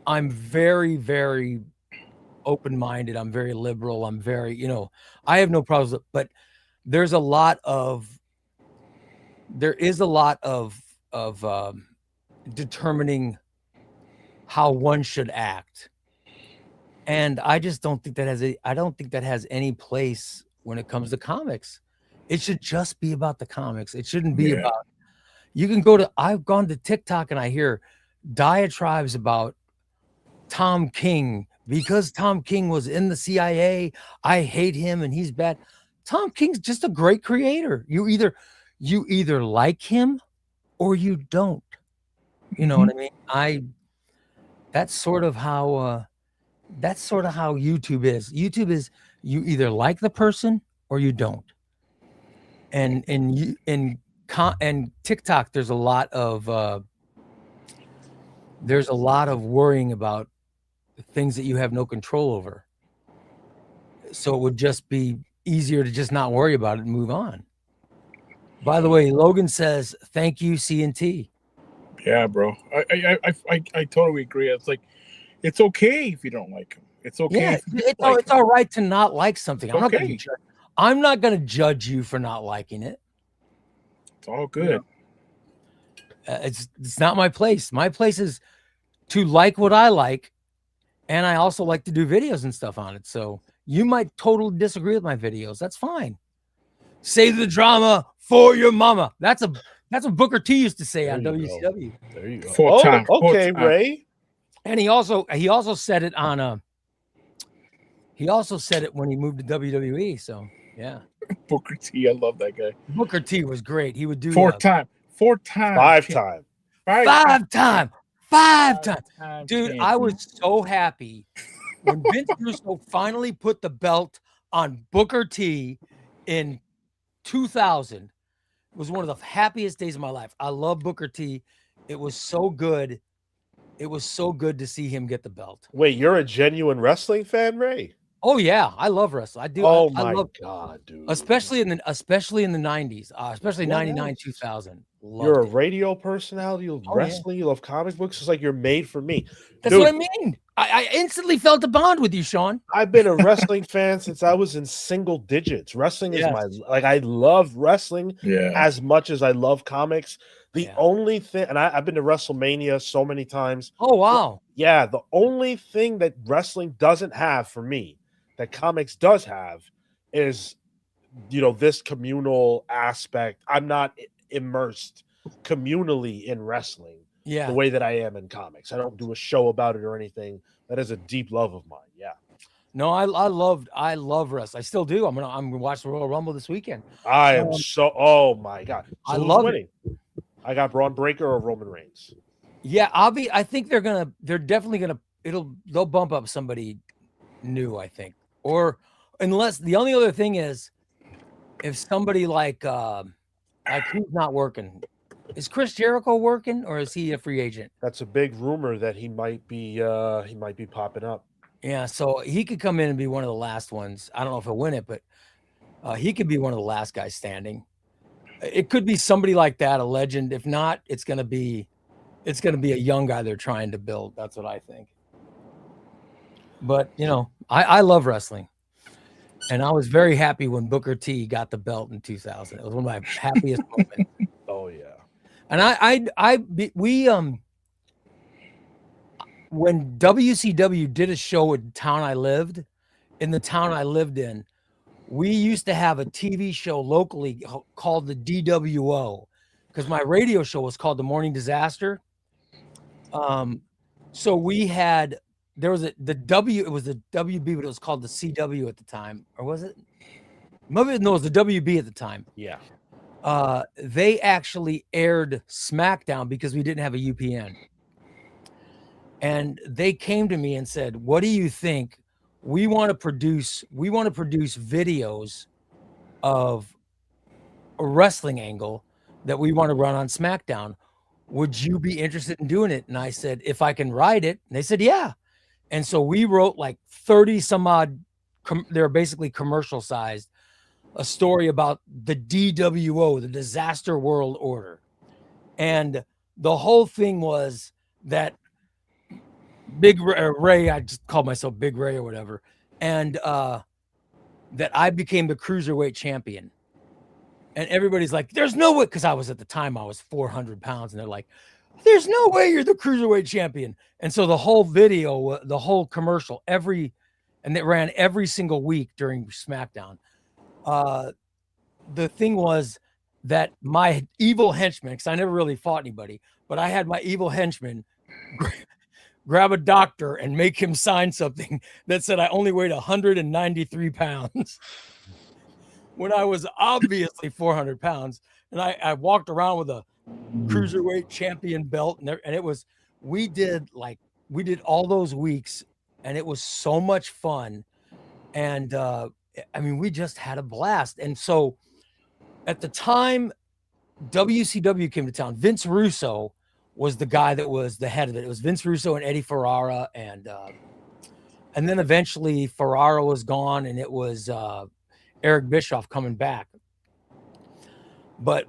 I'm very, very open-minded. I'm very liberal. I'm very, you know, I have no problems, but there is a lot of determining how one should act. And I just don't think that has any place when it comes to comics. It should just be about the comics. It shouldn't be about, I've gone to TikTok and I hear diatribes about Tom King, because Tom King was in the CIA. I hate him and he's bad. Tom King's just a great creator. You either like him or you don't. You know what I mean? That's sort of how YouTube is. YouTube is, you either like the person or you don't. And TikTok, there's a lot of worrying about things that you have no control over. So it would just be easier to just not worry about it and move on. By the way, Logan says, thank you, CNT. Yeah, bro. I totally agree. It's like, it's okay if you don't like him. It's okay. Yeah, it's all right to not like something. I'm not going to judge you for not liking it. It's all good. It's not my place. My place is to like what I like, and I also like to do videos and stuff on it. So you might totally disagree with my videos. That's fine. Save the drama for your mama. That's what Booker T used to say on WCW. There you go. Okay, Ray. And he also said it on he also said it when he moved to WWE. So yeah. Booker T, I love that guy. Booker T was great. He would do five time. Dude, I was so happy when Vince Russo finally put the belt on Booker T in 2000. It was one of the happiest days of my life. I love Booker T. It was so good. It was so good to see him get the belt. Wait, you're a genuine wrestling fan, Ray? Oh yeah, I love wrestling. I do. Oh I my love, God, dude! Especially in the 90s, especially 99, 2000. You're a Loved it. radio personality. You love Oh, yeah. wrestling. You love comic books. It's like you're made for me. That's Dude, what I mean. I instantly felt a bond with you, Sean. I've been a wrestling fan since I was in single digits. Wrestling is Yes. I love wrestling Yeah. as much as I love comics. The Yeah. only thing, and I've been to WrestleMania so many times. Oh, wow. Yeah, the only thing that wrestling doesn't have for me, that comics does have, is this communal aspect. I'm not immersed communally in wrestling the Yeah. way that I am in comics. I don't do a show about it or anything. That is a deep love of mine. Yeah. No, I love wrestling. I still do. I'm gonna watch the Royal Rumble this weekend. I am oh my God. So I who's love it. winning? I got Braun Breaker or Roman Reigns. Yeah, I think they're definitely gonna they'll bump up somebody new, I think. Or unless the only other thing is if somebody like who's not working. Is Chris Jericho working or is he a free agent? That's a big rumor that he might be popping up. Yeah, so he could come in and be one of the last ones. I don't know if he'll win it, but he could be one of the last guys standing. It could be somebody like that, a legend. If not, it's gonna be a young guy they're trying to build. That's what I think. But I love wrestling, and I was very happy when Booker T got the belt in 2000. It was one of my happiest moments. Oh yeah. And when WCW did a show in the town I lived in, we used to have a TV show locally called the DWO because my radio show was called The Morning Disaster. So we had, it was the WB, but it was called the CW at the time. Or was it? Maybe no, it was the WB at the time. Yeah. They actually aired SmackDown because we didn't have a UPN. And they came to me and said, "What do you think? We want to produce videos of a wrestling angle that we want to run on SmackDown. Would you be interested in doing it?" And I said, "If I can write it." And they said, "Yeah." And so we wrote like 30 some odd, they're basically commercial sized, a story about the DWO, the Disaster World Order. And the whole thing was that Big Ray, I just called myself Big Ray or whatever, and that I became the cruiserweight champion. And everybody's like, "There's no way," because I was 400 pounds, and they're like, "There's no way you're the cruiserweight champion." And so the whole video, the whole commercial, and it ran every single week during SmackDown. The thing was that my evil henchman, because I never really fought anybody, but I had my evil henchman grab a doctor and make him sign something that said I only weighed 193 pounds when I was obviously 400 pounds. And I walked around with a cruiserweight champion belt, and it was, we did all those weeks, and it was so much fun. And we just had a blast. And so at the time WCW came to town, Vince Russo was the guy that was the head of it. It was Vince Russo and Eddie Ferrara, and then eventually Ferrara was gone, and it was Eric Bischoff coming back. But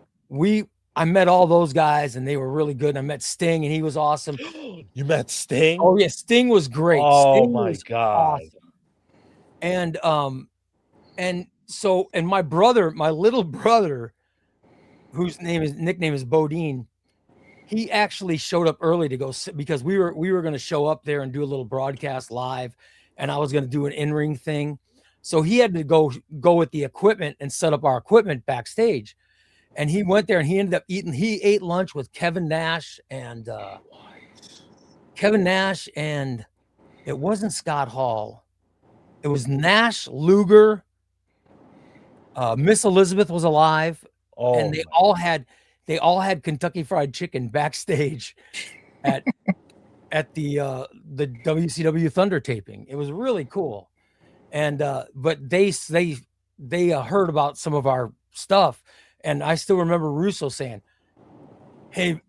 I met all those guys, and they were really good. And I met Sting, and he was awesome. You met Sting? Oh yeah, Sting was great. Oh Sting my was God. awesome. And my brother, my little brother, whose nickname is Bodine, he actually showed up early to go because we were going to show up there and do a little broadcast live, and I was going to do an in-ring thing. So he had to go with the equipment and set up our equipment backstage. And he went there, and he ate lunch with Kevin Nash and it wasn't Scott Hall. It was Nash, Luger, Miss Elizabeth was alive, and they all had Kentucky Fried Chicken backstage at the WCW Thunder taping. It was really cool. And but they heard about some of our stuff, and I still remember Russo saying, "Hey,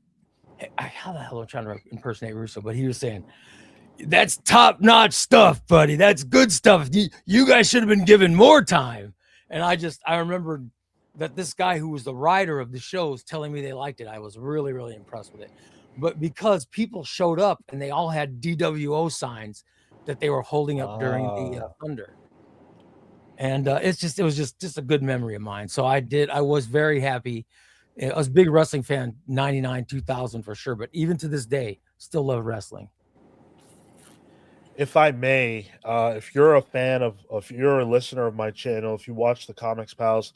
how the hell am I trying to impersonate Russo?" But he was saying, "That's top-notch stuff, buddy. That's good stuff. You guys should have been given more time." And I remember that this guy who was the writer of the shows telling me they liked it. I was really, really impressed with it. But because people showed up and they all had DWO signs that they were holding up during the Thunder. And it was just a good memory of mine. So I was very happy. I was a big wrestling fan, 99, 2000 for sure. But even to this day, still love wrestling. If I may, if you're a fan if you're a listener of my channel, if you watch the Comics Pals,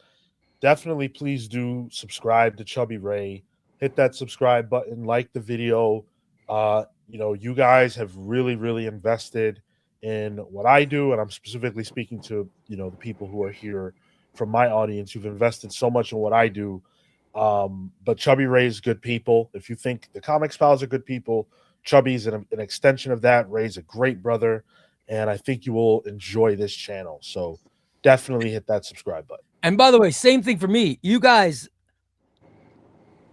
definitely please do subscribe to Chubby Ray. Hit that subscribe button, like the video. You guys have really, really invested in what I do, and I'm specifically speaking to the people who are here from my audience. You've invested so much in what I do. But Chubby Ray is good people. If you think the Comics Pals are good people, Chubby's an extension of that. Ray's a great brother, and I think you will enjoy this channel. So definitely hit that subscribe button. And by the way, same thing for me. You guys,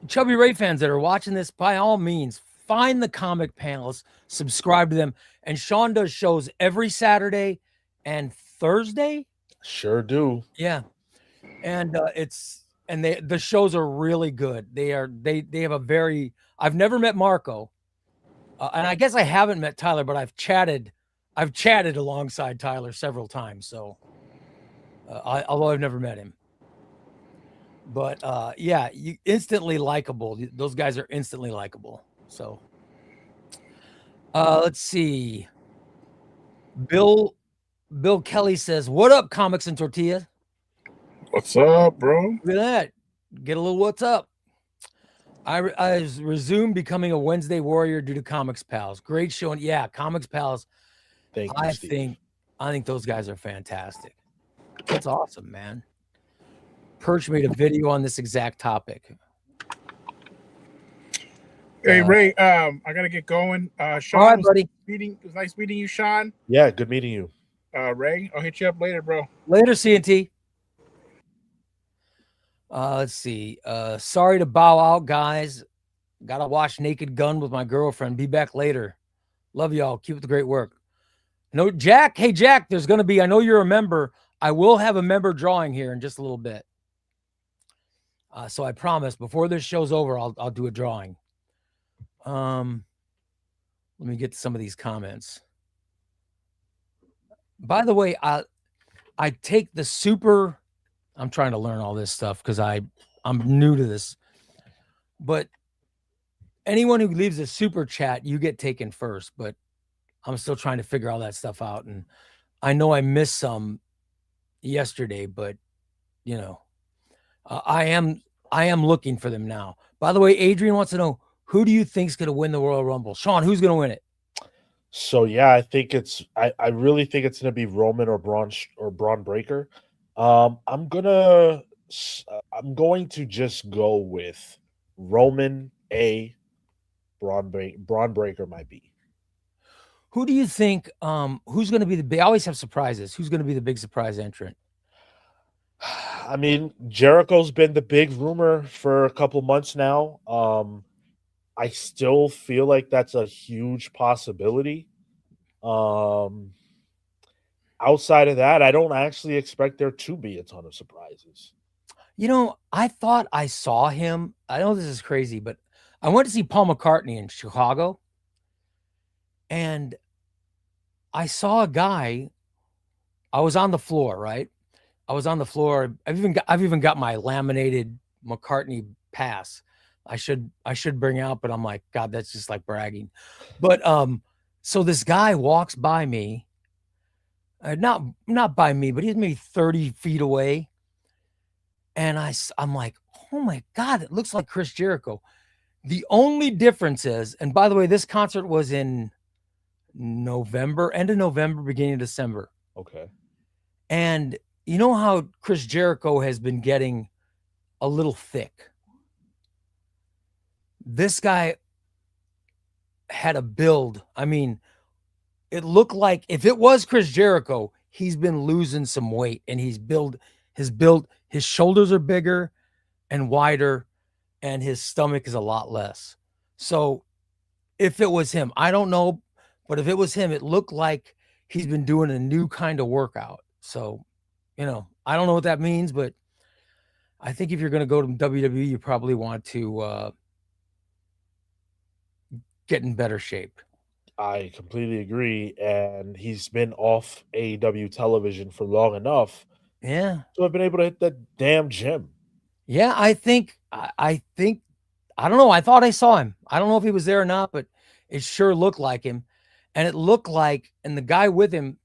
Chubby Ray fans that are watching this, by all means, find the comic panels, subscribe to them. And Sean does shows every Saturday and Thursday. Sure do. Yeah. And the shows are really good. They have a very, I've never met Marco. And I guess I haven't met Tyler, but I've chatted alongside Tyler several times. So, although I've never met him, but yeah, you instantly likable. Those guys are instantly likable. So, let's see. Bill Kelly says, "What up, Comics and Tortilla? What's up, bro? Look at that. Get a little what's up." I resumed becoming a Wednesday warrior due to Comics Pals. Great show. And yeah, Comics Pals. Thank you, Steve. I think those guys are fantastic. That's awesome, man. Perch made a video on this exact topic. Hey, Ray, I gotta get going. Sean, all right, buddy. It was nice meeting you, Sean. Yeah, good meeting you. Ray, I'll hit you up later, bro. Later, CNT. Let's see. Sorry to bow out, guys. Gotta watch Naked Gun with my girlfriend. Be back later. Love y'all. Keep up the great work. No, Jack. Hey, Jack, there's going to be, I know you're a member. I will have a member drawing here in just a little bit. So I promise before this show's over, I'll do a drawing. Let me get to some of these comments. By the way, I take the super, I'm trying to learn all this stuff because I'm new to this, but anyone who leaves a super chat, you get taken first, but I'm still trying to figure all that stuff out. And I know I missed some yesterday, but I am looking for them now. By the way, Adrian wants to know, who do you think's going to win the Royal Rumble? Sean, who's going to win it? So yeah, I think I really think it's going to be Roman or Braun Breaker. I'm going to just go with Roman A. Braun Breaker might be. Who do you think? Who's going to be they always have surprises. Who's going to be the big surprise entrant? I mean, Jericho's been the big rumor for a couple months now. I still feel like that's a huge possibility. Outside of that, I don't actually expect there to be a ton of surprises. I thought I saw him. I know this is crazy, but I went to see Paul McCartney in Chicago, and I saw a guy. I was on the floor, right? I was on the floor. I've even got my laminated McCartney pass. I should bring out, but I'm like, God, that's just like bragging. But so this guy walks by me, not by me, but he's maybe 30 feet away, and I'm like, oh my God, it looks like Chris Jericho. The only difference is, and by the way, this concert was in November, end of November, beginning of December. Okay. And you know how Chris Jericho has been getting a little thick? This guy had a build. I mean, it looked like if it was Chris Jericho, he's been losing some weight, and his shoulders are bigger and wider, and his stomach is a lot less. So if it was him, I don't know, but if it was him, it looked like he's been doing a new kind of workout. So, I don't know what that means, but I think if you're going to go to WWE, you probably want to get in better shape. I completely agree, and he's been off AEW television for long enough Yeah. to have been able to hit that damn gym. Yeah, I think I think I don't know. I thought I saw him. I don't know if he was there or not, but it sure looked like him. And it looked like, and the guy with him,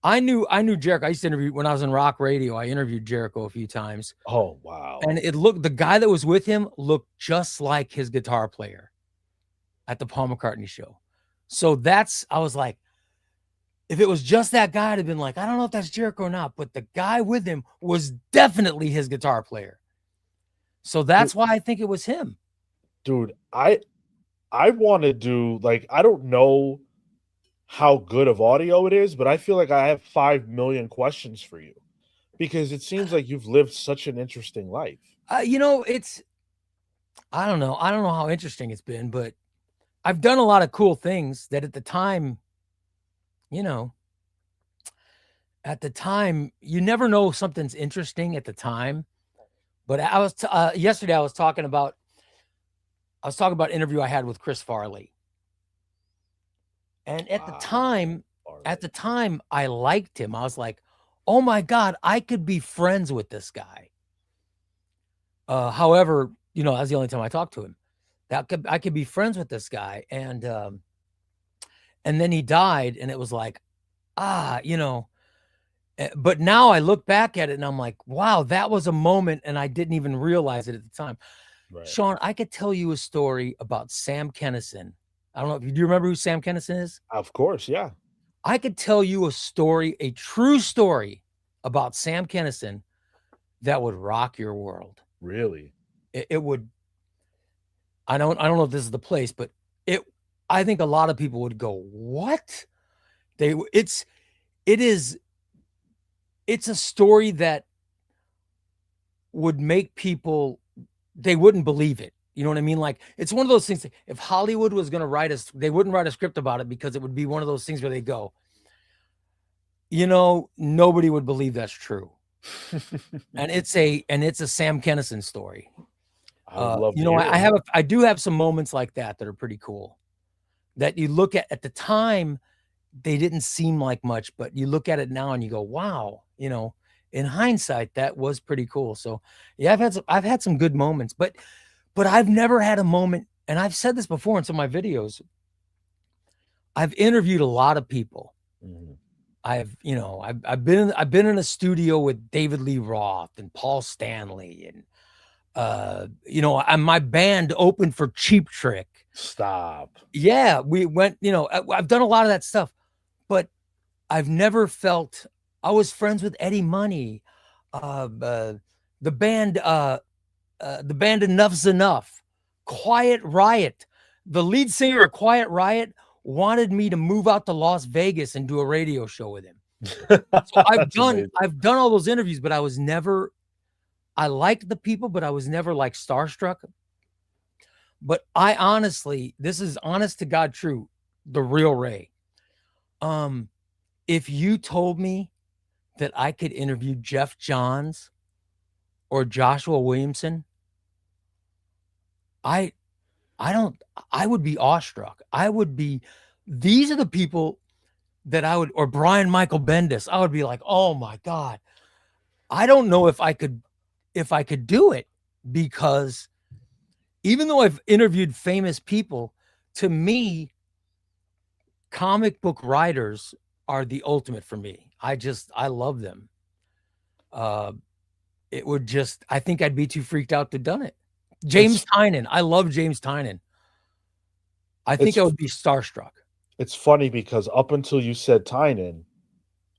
I knew Jericho. I used to interview when I was in rock radio. I interviewed Jericho a few times. Oh, wow. And it looked, the guy that was with him looked just like his guitar player at the Paul McCartney show. So I was like, if it was just that guy, I'd have been like, I don't know if that's Jericho or not, but the guy with him was definitely his guitar player. So that's why I think it was him. Dude, I want to do, like, I don't know how good of audio it is, but I feel like I have 5 million questions for you because it seems like you've lived such an interesting life. I don't know. I don't know how interesting it's been, but I've done a lot of cool things that at the time, you never know if something's interesting at the time. But I was yesterday I was talking about an interview I had with Chris Farley. And at the time, I liked him. I was like, oh my God, I could be friends with this guy. However, that's the only time I talked to him. I could be friends with this guy. And then he died, and it was like, but now I look back at it and I'm like, wow, that was a moment, and I didn't even realize it at the time. Right. Sean, I could tell you a story about Sam Kinison. I don't know if you remember who Sam Kinison is? Of course, yeah. I could tell you a story, a true story about Sam Kinison that would rock your world. Really? It would. I don't know if this is the place, but I think a lot of people would go, what? It's a story that would make people, they wouldn't believe it. You know what I mean? Like, it's one of those things. If Hollywood was going to they wouldn't write a script about it, because it would be one of those things where they go, nobody would believe that's true. and it's a Sam Kinison story. I do have some moments like that are pretty cool, that you look at the time, they didn't seem like much, but you look at it now and you go, wow, in hindsight, that was pretty cool. So yeah, I've had some good moments, but I've never had a moment, and I've said this before in some of my videos. I've interviewed a lot of people. Mm-hmm. I've been in a studio with David Lee Roth and Paul Stanley, and my band opened for Cheap Trick. Stop. Yeah, we went, I've done a lot of that stuff, but I've never felt. I was friends with Eddie Money, the band Enough's Enough, Quiet Riot. The lead singer of Quiet Riot wanted me to move out to Las Vegas and do a radio show with him. So I've done all those interviews, but I was never. I liked the people, but I was never like starstruck. But I honestly, this is honest to God true, the real Ray. If you told me that I could interview Jeff Johns or Joshua Williamson, I would be awestruck. These are the people that I would, or Brian Michael Bendis, I would be like, oh my God. I don't know if I could do it, because even though I've interviewed famous people, to me, comic book writers are the ultimate for me. I love them. I think I'd be too freaked out to have done it. James Tynan. I love James Tynan. I think I would be starstruck. It's funny because up until you said Tynan,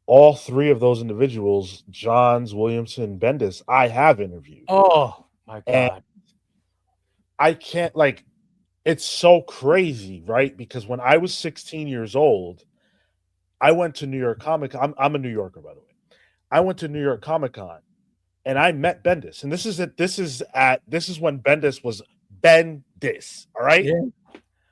all three of those individuals, Johns, Williamson, Bendis, I have interviewed. Oh my God. And I can't, it's so crazy, right? Because when I was 16 years old, I went to New York Comic Con. I'm a New Yorker, by the way. I went to New York Comic Con and I met Bendis. And this is when Bendis was Bendis. All right. Yeah.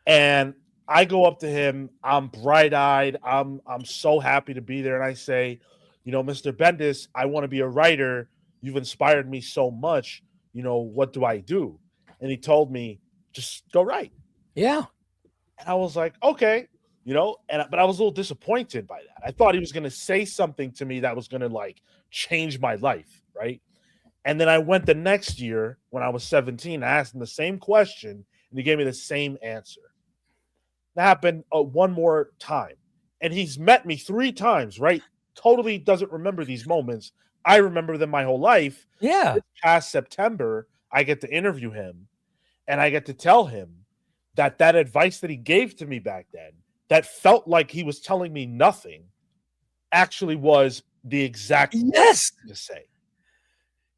And I go up to him. I'm bright-eyed. I'm so happy to be there. And I say, Mr. Bendis, I want to be a writer. You've inspired me so much. You know, what do I do? And he told me, just go write. Yeah. And I was like, okay, you know, but I was a little disappointed by that. I thought he was going to say something to me that was going to like change my life, right? And then I went the next year when I was 17, I asked him the same question, and he gave me the same answer. That happened one more time. And he's met me 3 times, right? Totally doesn't remember these moments. I remember them my whole life. Yeah. This past September, I get to interview him, and I get to tell him that advice that he gave to me back then, that felt like he was telling me nothing, actually was the exact Yes. thing to say.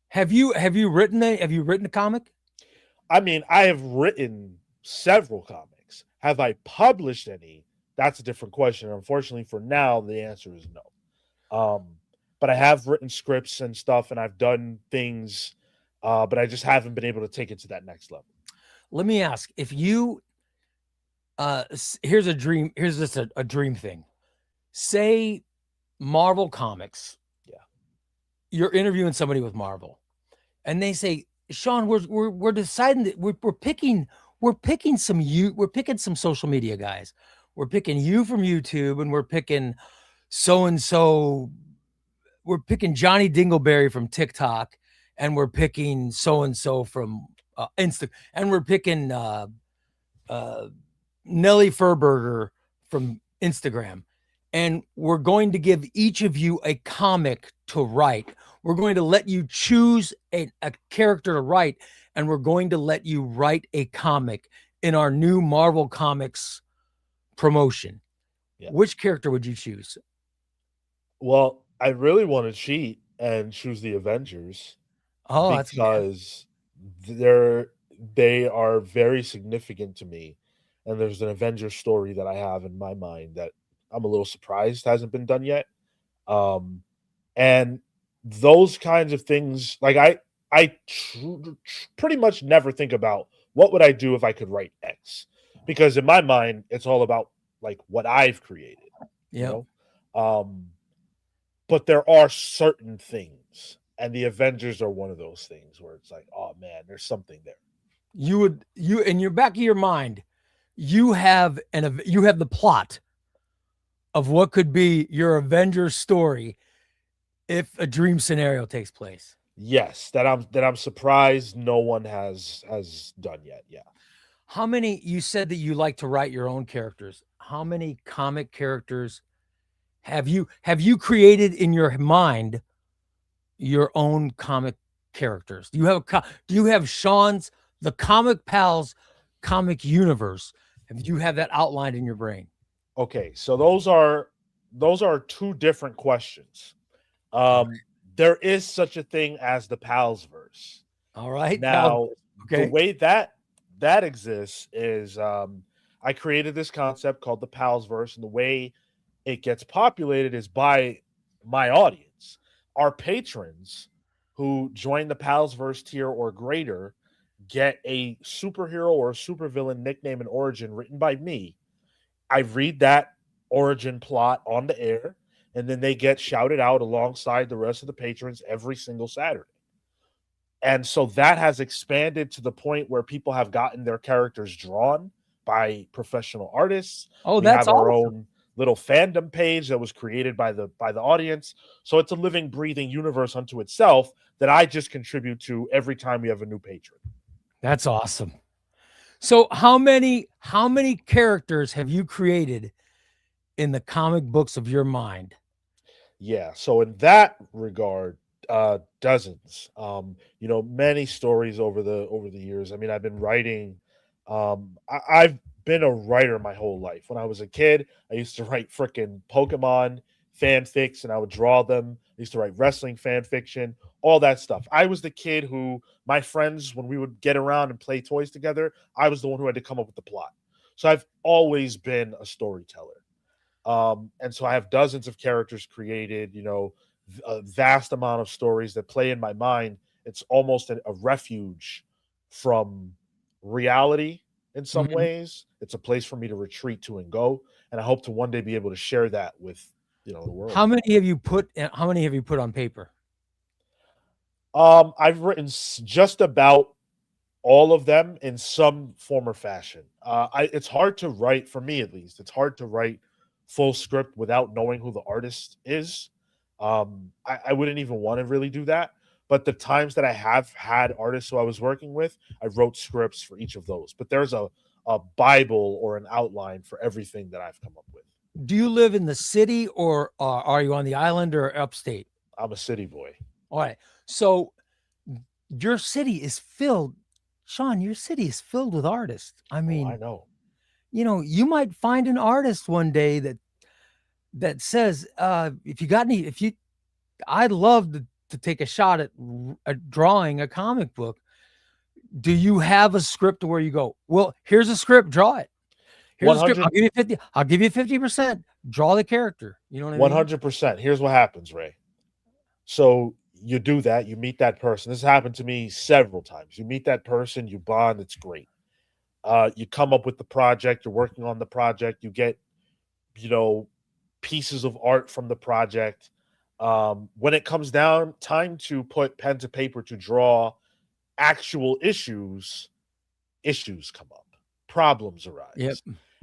Have you written a comic? I mean, I have written several comics. Have I published any? That's a different question. Unfortunately, for now, the answer is no. But I have written scripts and stuff, and I've done things, but I just haven't been able to take it to that next level. Let me ask, if you here's a dream, here's just a dream thing. Say Marvel Comics. Yeah. You're interviewing somebody with Marvel, and they say, Sean, we're deciding that we're picking some social media guys. We're picking you from YouTube, and we're picking so and so. We're picking Johnny Dingleberry from TikTok, and we're picking so and so from Insta, and we're picking Nelly Furberger from Instagram, and we're going to give each of you a comic to write. We're going to let you choose a character to write, and we're going to let you write a comic in our new Marvel Comics promotion. Yeah. Which character would you choose? Well, I really want to cheat and choose the Avengers. Oh, because they are very significant to me. And there's an Avengers story that I have in my mind that I'm a little surprised hasn't been done yet. And those kinds of things, like I pretty much never think about what would I do if I could write X, because in my mind it's all about like what I've created. Yeah. You know? But there are certain things, and the Avengers are one of those things where it's like, oh man, there's something there. You in your back of your mind, you have the plot of what could be your Avengers story if a dream scenario takes place. Yes, that I'm surprised no one has done yet. Yeah. How many, you said that you like to write your own characters. How many comic characters have you created in your mind your own comic characters? Do you have Sean's the Comic Pals comic universe? Have you have that outlined in your brain? Okay, so those are 2 different questions. There is such a thing as the Palsverse. All right. Now, okay. The way that exists is I created this concept called the Palsverse, and the way it gets populated is by my audience. Our patrons who join the Palsverse tier or greater get a superhero or a supervillain nickname and origin written by me. I read that origin plot on the air, and then they get shouted out alongside the rest of the patrons every single Saturday. And so that has expanded to the point where people have gotten their characters drawn by professional artists. Oh, that's awesome. Our own little fandom page that was created by the audience. So it's a living, breathing universe unto itself that I just contribute to every time we have a new patron. That's awesome. So how many characters have you created in the comic books of your mind? Yeah, so in that regard, dozens. Many stories over the years. I mean, I've been writing. I've been a writer my whole life. When I was a kid, I used to write freaking Pokemon fanfics, and I would draw them. I used to write wrestling fan fiction, all that stuff. I was the kid who my friends, when we would get around and play toys together, I was the one who had to come up with the plot. So I've always been a storyteller. And so I have dozens of characters created, a vast amount of stories that play in my mind. It's almost a refuge from reality in some ways. It's a place for me to retreat to and go. And I hope to one day be able to share that with, the world. How many have you put on paper? I've written just about all of them in some form or fashion. It's hard to write, for me at least. It's hard to write full script without knowing who the artist is. I wouldn't even want to really do that. But the times that I have had artists who I was working with, I wrote scripts for each of those. But there's a Bible or an outline for everything that I've come up with. Do you live in the city, or are you on the island or upstate? I'm a city boy. All right. So your city is filled, Sean, your city is filled with artists. I mean, I know. you know, you might find an artist one day that says, if you got any, I'd love to take a shot at drawing a comic book. Do you have a script where you go, well, here's a script, draw it. Here's a script. I'll give you 50. I'll give you 50%. Draw the character. You know what I mean? 100%. Here's what happens, Ray. So you do that. You meet that person. This happened to me several times. You meet that person. You bond. It's great. You come up with the project. You're working on the project. You get, pieces of art from the project. When it comes down time to put pen to paper to draw actual issues come up. Problems arise. Yep.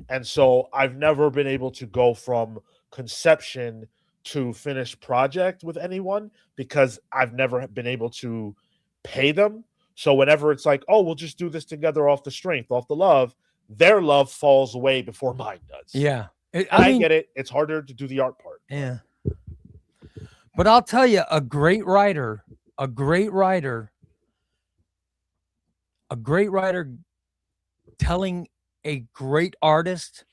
And so I've never been able to go from conception to finished project with anyone because I've never been able to pay them. So whenever it's like, oh, we'll just do this together off the strength, off the love, their love falls away before mine does. Yeah. I get it. It's harder to do the art part. Yeah. But I'll tell you, a great writer telling a great artist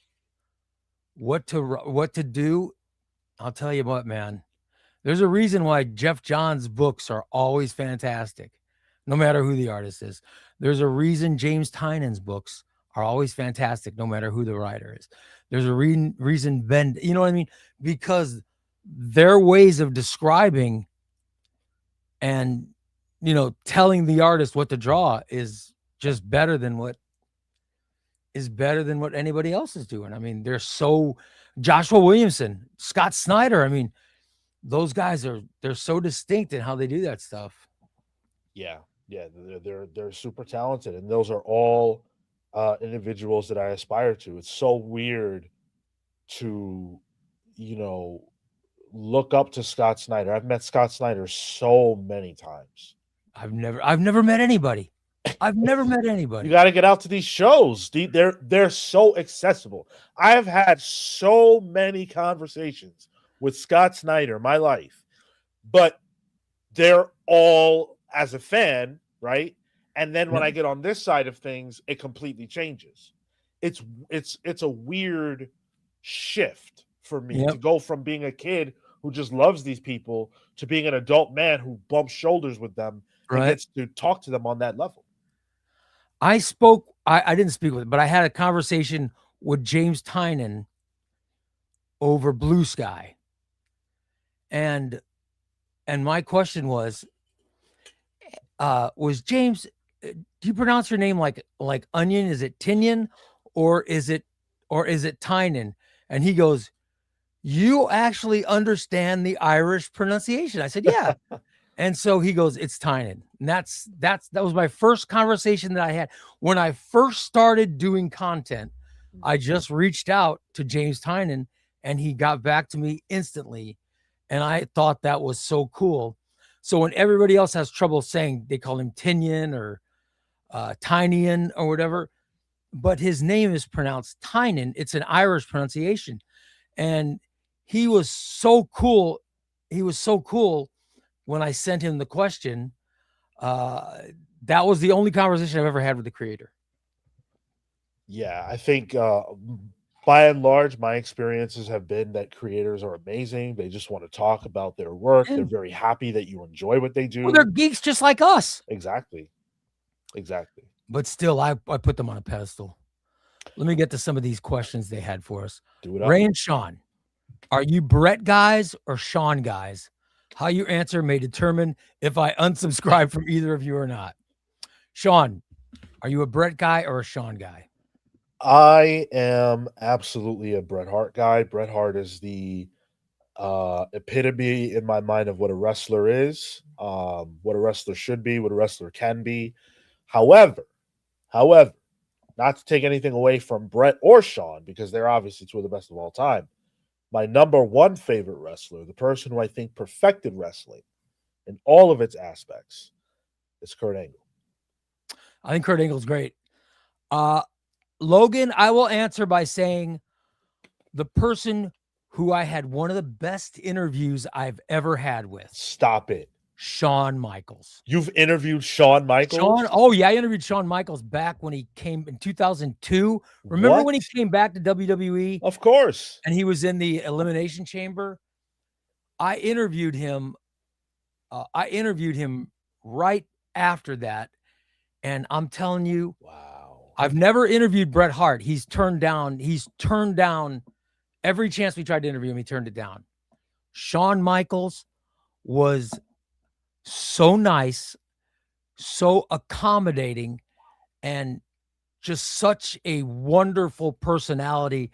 what to do. I'll tell you what, man, there's a reason why Jeff Johns' books are always fantastic, no matter who the artist is. There's a reason James Tynion's books are always fantastic, no matter who the writer is. There's a reason Ben, you know what I mean? Because their ways of describing and, telling the artist what to draw is just better than what anybody else is doing. I mean, Joshua Williamson, Scott Snyder. I mean, those guys they're so distinct in how they do that stuff. Yeah. They're super talented, and those are all individuals that I aspire to. It's so weird to, look up to Scott Snyder. I've met Scott Snyder so many times. I've never met anybody. I've never met anybody. You got to get out to these shows. They're so accessible. I've had so many conversations with Scott Snyder in my life, but they're all as a fan, right? And then when I get on this side of things, it completely changes. It's a weird shift for me to go from being a kid who just loves these people to being an adult man who bumps shoulders with them and gets to talk to them on that level. I didn't speak with him, but I had a conversation with James Tynion over Blue Sky. And my question was James, do you pronounce your name like onion? Is it Tinian or is it Tynion? And he goes, you actually understand the Irish pronunciation. I said, yeah. And so he goes, it's Tynion. And that was my first conversation that I had. When I first started doing content, I just reached out to James Tynion and he got back to me instantly. And I thought that was so cool. So when everybody else has trouble saying, they call him Tinian or Tynion or whatever, but his name is pronounced Tynion. It's an Irish pronunciation. And he was so cool. He was so cool. When I sent him the question, that was the only conversation I've ever had with the creator. Yeah, I think by and large, my experiences have been that creators are amazing. They just want to talk about their work. They're very happy that you enjoy what they do. Well, they're geeks just like us. Exactly. But still, I put them on a pedestal. Let me get to some of these questions they had for us. Do it up. Ray and Sean, are you Brett guys or Sean guys? How you answer may determine if I unsubscribe from either of you or not. Sean, are you a Bret guy or a Sean guy? I am absolutely a Bret Hart guy. Bret Hart is the epitome in my mind of what a wrestler is, what a wrestler should be, what a wrestler can be. However, not to take anything away from Brett or Sean, because they're obviously two of the best of all time. My number one favorite wrestler, the person who I think perfected wrestling in all of its aspects, is Kurt Angle. I think Kurt Angle's great. Logan, I will answer by saying the person who I had one of the best interviews I've ever had with. Stop it. Shawn Michaels. You've interviewed Shawn Michaels? Oh yeah, I interviewed Shawn Michaels back when he came in 2002. Remember when he came back to WWE? Of course. And he was in the Elimination Chamber. I interviewed him right after that. And I'm telling you, wow. I've never interviewed Bret Hart. He's turned down every chance we tried to interview him, he turned it down. Shawn Michaels was so nice, so accommodating, and just such a wonderful personality.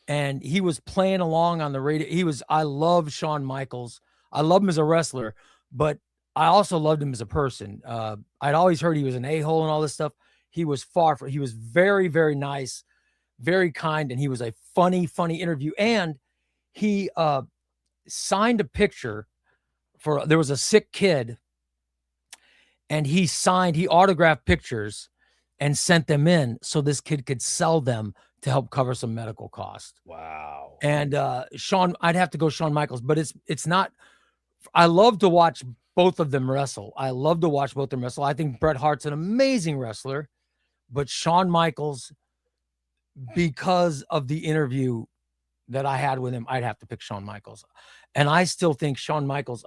And he was playing along on the radio. I love Shawn Michaels. I love him as a wrestler, but I also loved him as a person. I'd always heard he was an a-hole and all this stuff. He was he was very, very nice, very kind, and he was a funny interview. And he signed a picture there was a sick kid, and he autographed pictures and sent them in so this kid could sell them to help cover some medical costs. Wow. And Shawn, I'd have to go Shawn Michaels, but it's not. I love to watch both of them wrestle. I think Bret Hart's an amazing wrestler, but Shawn Michaels, because of the interview that I had with him, I'd have to pick Shawn Michaels. And I still think Shawn Michaels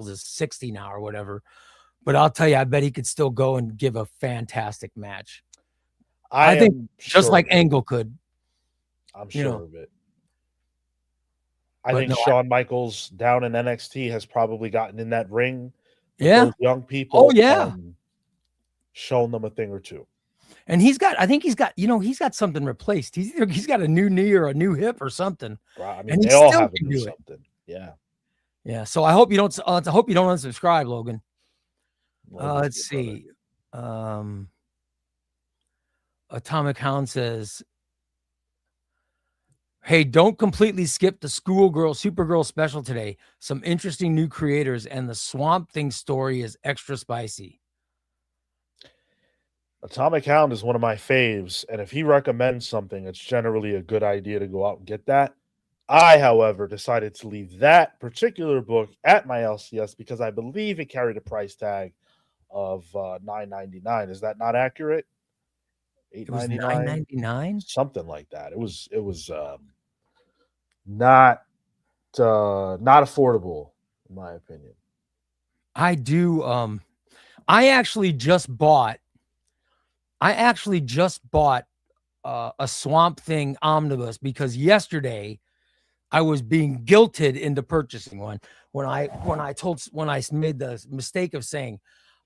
is 60 now or whatever, but I'll tell you, I bet he could still go and give a fantastic match. I think just like Angle could. I'm sure of it. I think Shawn Michaels down in NXT has probably gotten in that ring with those young people. Oh, yeah. Shown them a thing or two. And he's got something replaced. He's got a new knee or a new hip or something. Right. I mean, they all have to do something. Yeah. Yeah. So I hope you don't unsubscribe, Logan. Let's see. Atomic Hound says, hey, don't completely skip the Supergirl special today. Some interesting new creators, and the Swamp Thing story is extra spicy. Atomic Hound is one of my faves, and if he recommends something, it's generally a good idea to go out and get that. I, however, decided to leave that particular book at my LCS because I believe it carried a price tag of $9.99. Is that not accurate? $8.99? $9.99? Something like that. It was not affordable, in my opinion. I do. I actually just bought a Swamp Thing omnibus because yesterday I was being guilted into purchasing one when I made the mistake of saying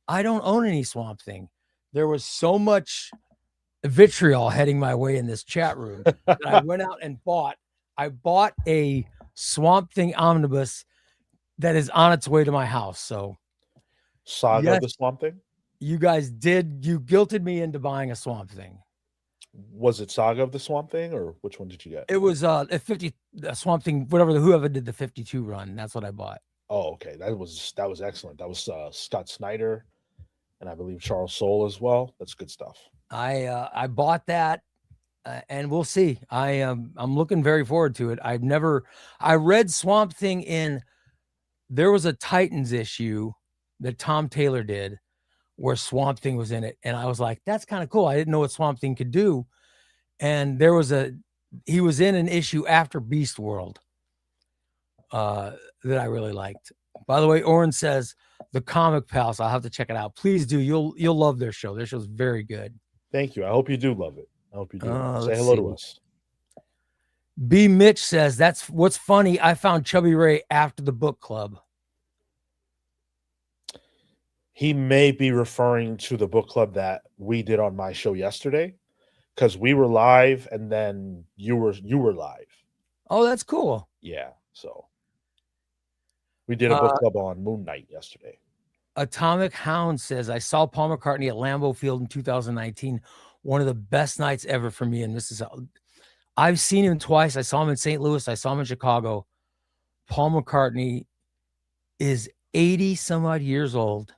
I don't own any Swamp Thing. There was so much vitriol heading my way in this chat room that I went out and bought a Swamp Thing omnibus that is on its way to my house. So Saga of the Swamp Thing? You guilted me into buying a Swamp Thing. Was it Saga of the Swamp Thing, or which one did you get? It was a Swamp Thing, whoever did the 52 run. That's what I bought. Oh, okay. That was excellent. That was Scott Snyder, and I believe Charles Soule as well. That's good stuff. I bought that, and we'll see. I'm looking very forward to it. I read Swamp Thing there was a Titans issue that Tom Taylor did where Swamp Thing was in it. And I was like, that's kind of cool. I didn't know what Swamp Thing could do. And he was in an issue after Beast World that I really liked. By the way, Oren says the Comic Pals, I'll have to check it out. Please do. You'll love their show. Their show's very good. Thank you. I hope you do love it. I hope you do. Say hello to us. B. Mitch says, that's what's funny. I found Chubby Ray after the book club. He may be referring to the book club that we did on my show yesterday, because we were live and then you were live. Oh, that's cool. Yeah. So We did a book club on Moon Knight yesterday. Atomic Hound says, I saw Paul McCartney at Lambeau Field in 2019. One of the best nights ever for me. And this is, I've seen him twice. I saw him in St. Louis. I saw him in Chicago. Paul McCartney is 80 some odd years old.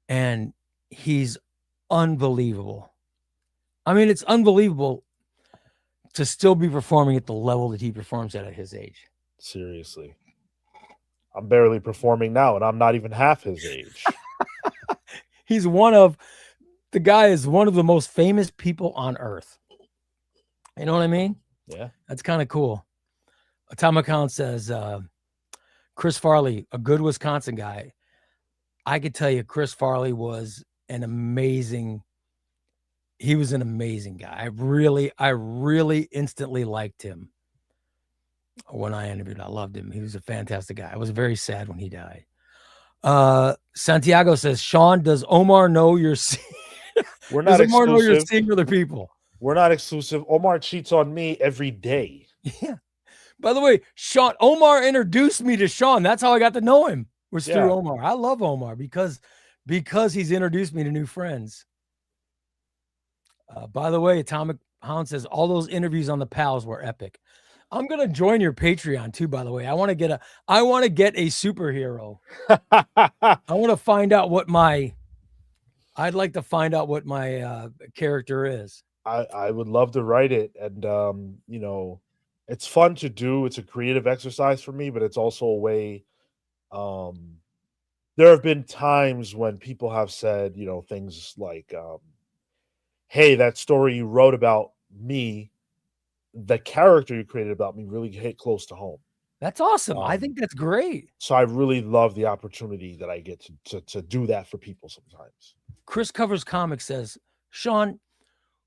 And he's unbelievable. I mean, it's unbelievable to still be performing at the level that he performs at his age. Seriously. I'm barely performing now, and I'm not even half his age. The guy is one of the most famous people on earth. You know what I mean? Yeah. That's kind of cool. Atomic Hound says, Chris Farley, a good Wisconsin guy. I could tell you Chris Farley was an amazing guy. I really instantly liked him when I interviewed. I loved him. He was a fantastic guy. I was very sad when he died. Santiago says, Sean, does Omar know you're We're not does Omar know you're exclusive. seeing other people? We're not exclusive. Omar cheats on me every day. Yeah. By the way, Omar introduced me to Sean. That's how I got to know him. Was through Omar. I love Omar because he's introduced me to new friends. By the way, Atomic Hound says all those interviews on the Pals were epic. I'm gonna join your Patreon too. By the way, I want to get a superhero. I want to find out what I'd like to find out what my character is. I would love to write it, and you know, it's fun to do. It's a creative exercise for me, but it's also a way. There have been times when people have said, you know, things like, hey, that story you wrote about me, the character you created about me really hit close to home. That's awesome. I think that's great. So I really love the opportunity that I get to do that for people sometimes. Chris Covers Comics says, Sean,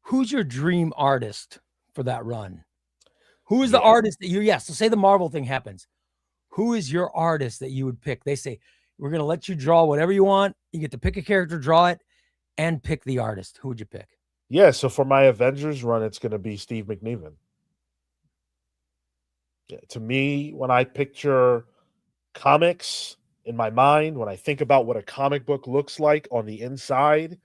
who's your dream artist for that run? Who is the artist that so say the Marvel thing happens. Who is your artist that you would pick? They say, we're going to let you draw whatever you want. You get to pick a character, draw it, and pick the artist. Who would you pick? Yeah, so for my Avengers run, it's going to be Steve McNiven. Yeah, to me, when I picture comics in my mind, when I think about what a comic book looks like on the inside,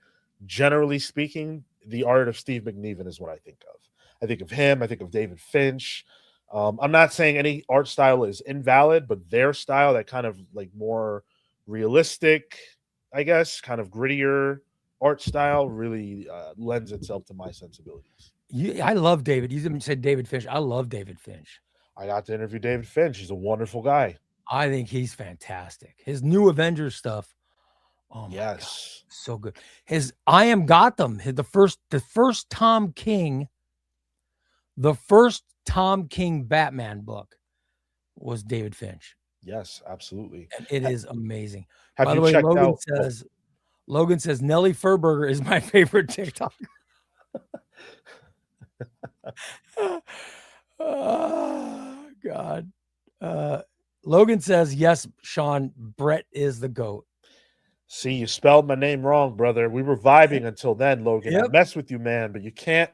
generally speaking, the art of Steve McNiven is what I think of. I think of him. I think of David Finch. I'm not saying any art style is invalid, but their style, that kind of like more realistic, I guess, kind of grittier art style, really lends itself to my sensibilities. I love David. You even said David Finch. I love David Finch. I got to interview David Finch. He's a wonderful guy. I think he's fantastic. His new Avengers stuff. Oh my God, so good. His I Am Gotham, the first Tom King Batman book was David Finch. Yes, absolutely. And it is amazing. By the way, Logan says Nelly Furberger is my favorite TikToker. Oh, God. Logan says, yes, Sean, Brett is the GOAT. See, you spelled my name wrong, brother. We were vibing until then, Logan. Yep. I mess with you, man, but you can't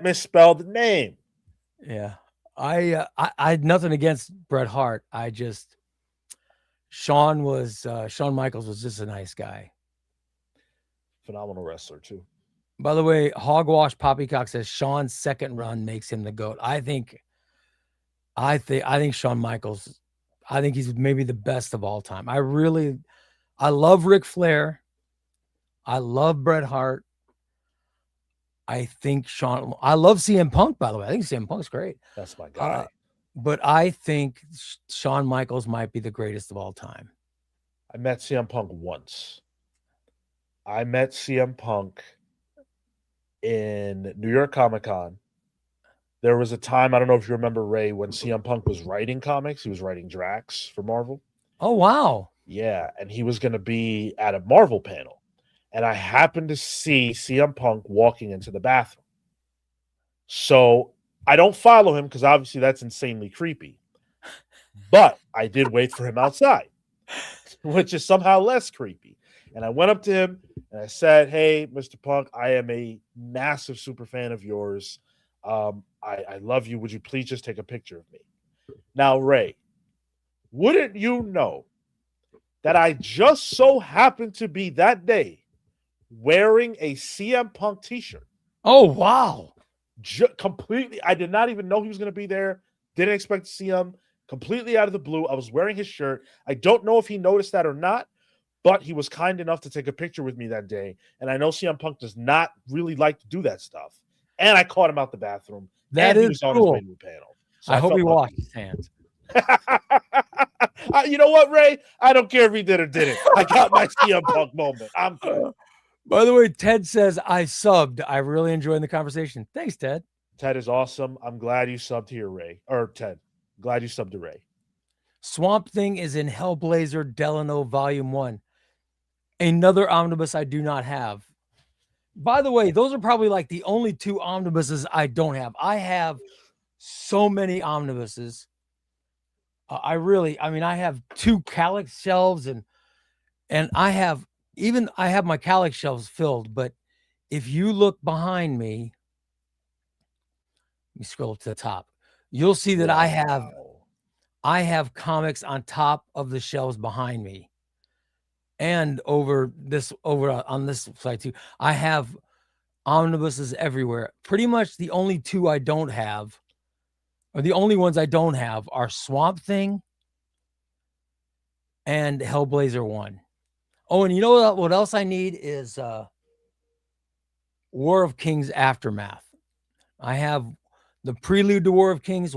misspell the name. Yeah. I had nothing against Bret Hart. Shawn Michaels was just a nice guy. Phenomenal wrestler too. By the way, Hogwash Poppycock says Shawn's second run makes him the GOAT. I think Shawn Michaels, I think he's maybe the best of all time. I love Ric Flair. I love Bret Hart. I love CM Punk, by the way. I think CM Punk's great. That's my guy. But I think Shawn Michaels might be the greatest of all time. I met CM Punk once. I met CM Punk in New York Comic Con. There was a time, I don't know if you remember, Ray, when CM Punk was writing comics. He was writing Drax for Marvel. Oh, wow. Yeah, and he was going to be at a Marvel panel. And I happened to see CM Punk walking into the bathroom. So I don't follow him because obviously that's insanely creepy. But I did wait for him outside, which is somehow less creepy. And I went up to him and I said, hey, Mr. Punk, I am a massive super fan of yours. I love you. Would you please just take a picture of me? Now, Ray, Wouldn't you know that I just so happened to be that day wearing a CM Punk t-shirt? Oh, wow. Completely, I did not even know he was going to be there. Didn't expect to see him. Completely out of the blue. I was wearing his shirt. I don't know if he noticed that or not, but he was kind enough to take a picture with me that day. And I know CM Punk does not really like to do that stuff. And I caught him out the bathroom. That and he is was on cool. his way to the panel. So I hope felt he lucky. washed his hands. You know what, Ray? I don't care if he did or didn't. I got my CM Punk moment. I'm good. By the way, Ted says I subbed. I really enjoyed the conversation. Thanks, Ted. Ted is awesome. I'm glad you subbed here, Ray. Or Ted. Glad you subbed to Ray. Swamp Thing is in Hellblazer Delano Volume 1. Another omnibus I do not have. By the way, those are probably like the only two omnibuses I don't have. I have so many omnibuses. I have two Calyx shelves and I have my Calyx shelves filled, but if you look behind me, let me scroll to the top. You'll see that I have comics on top of the shelves behind me. And over on this side too. I have omnibuses everywhere. Pretty much the only two I don't have, or the only ones I don't have, are Swamp Thing and Hellblazer 1. Oh, and you know what else I need is War of Kings Aftermath. I have the prelude to War of Kings,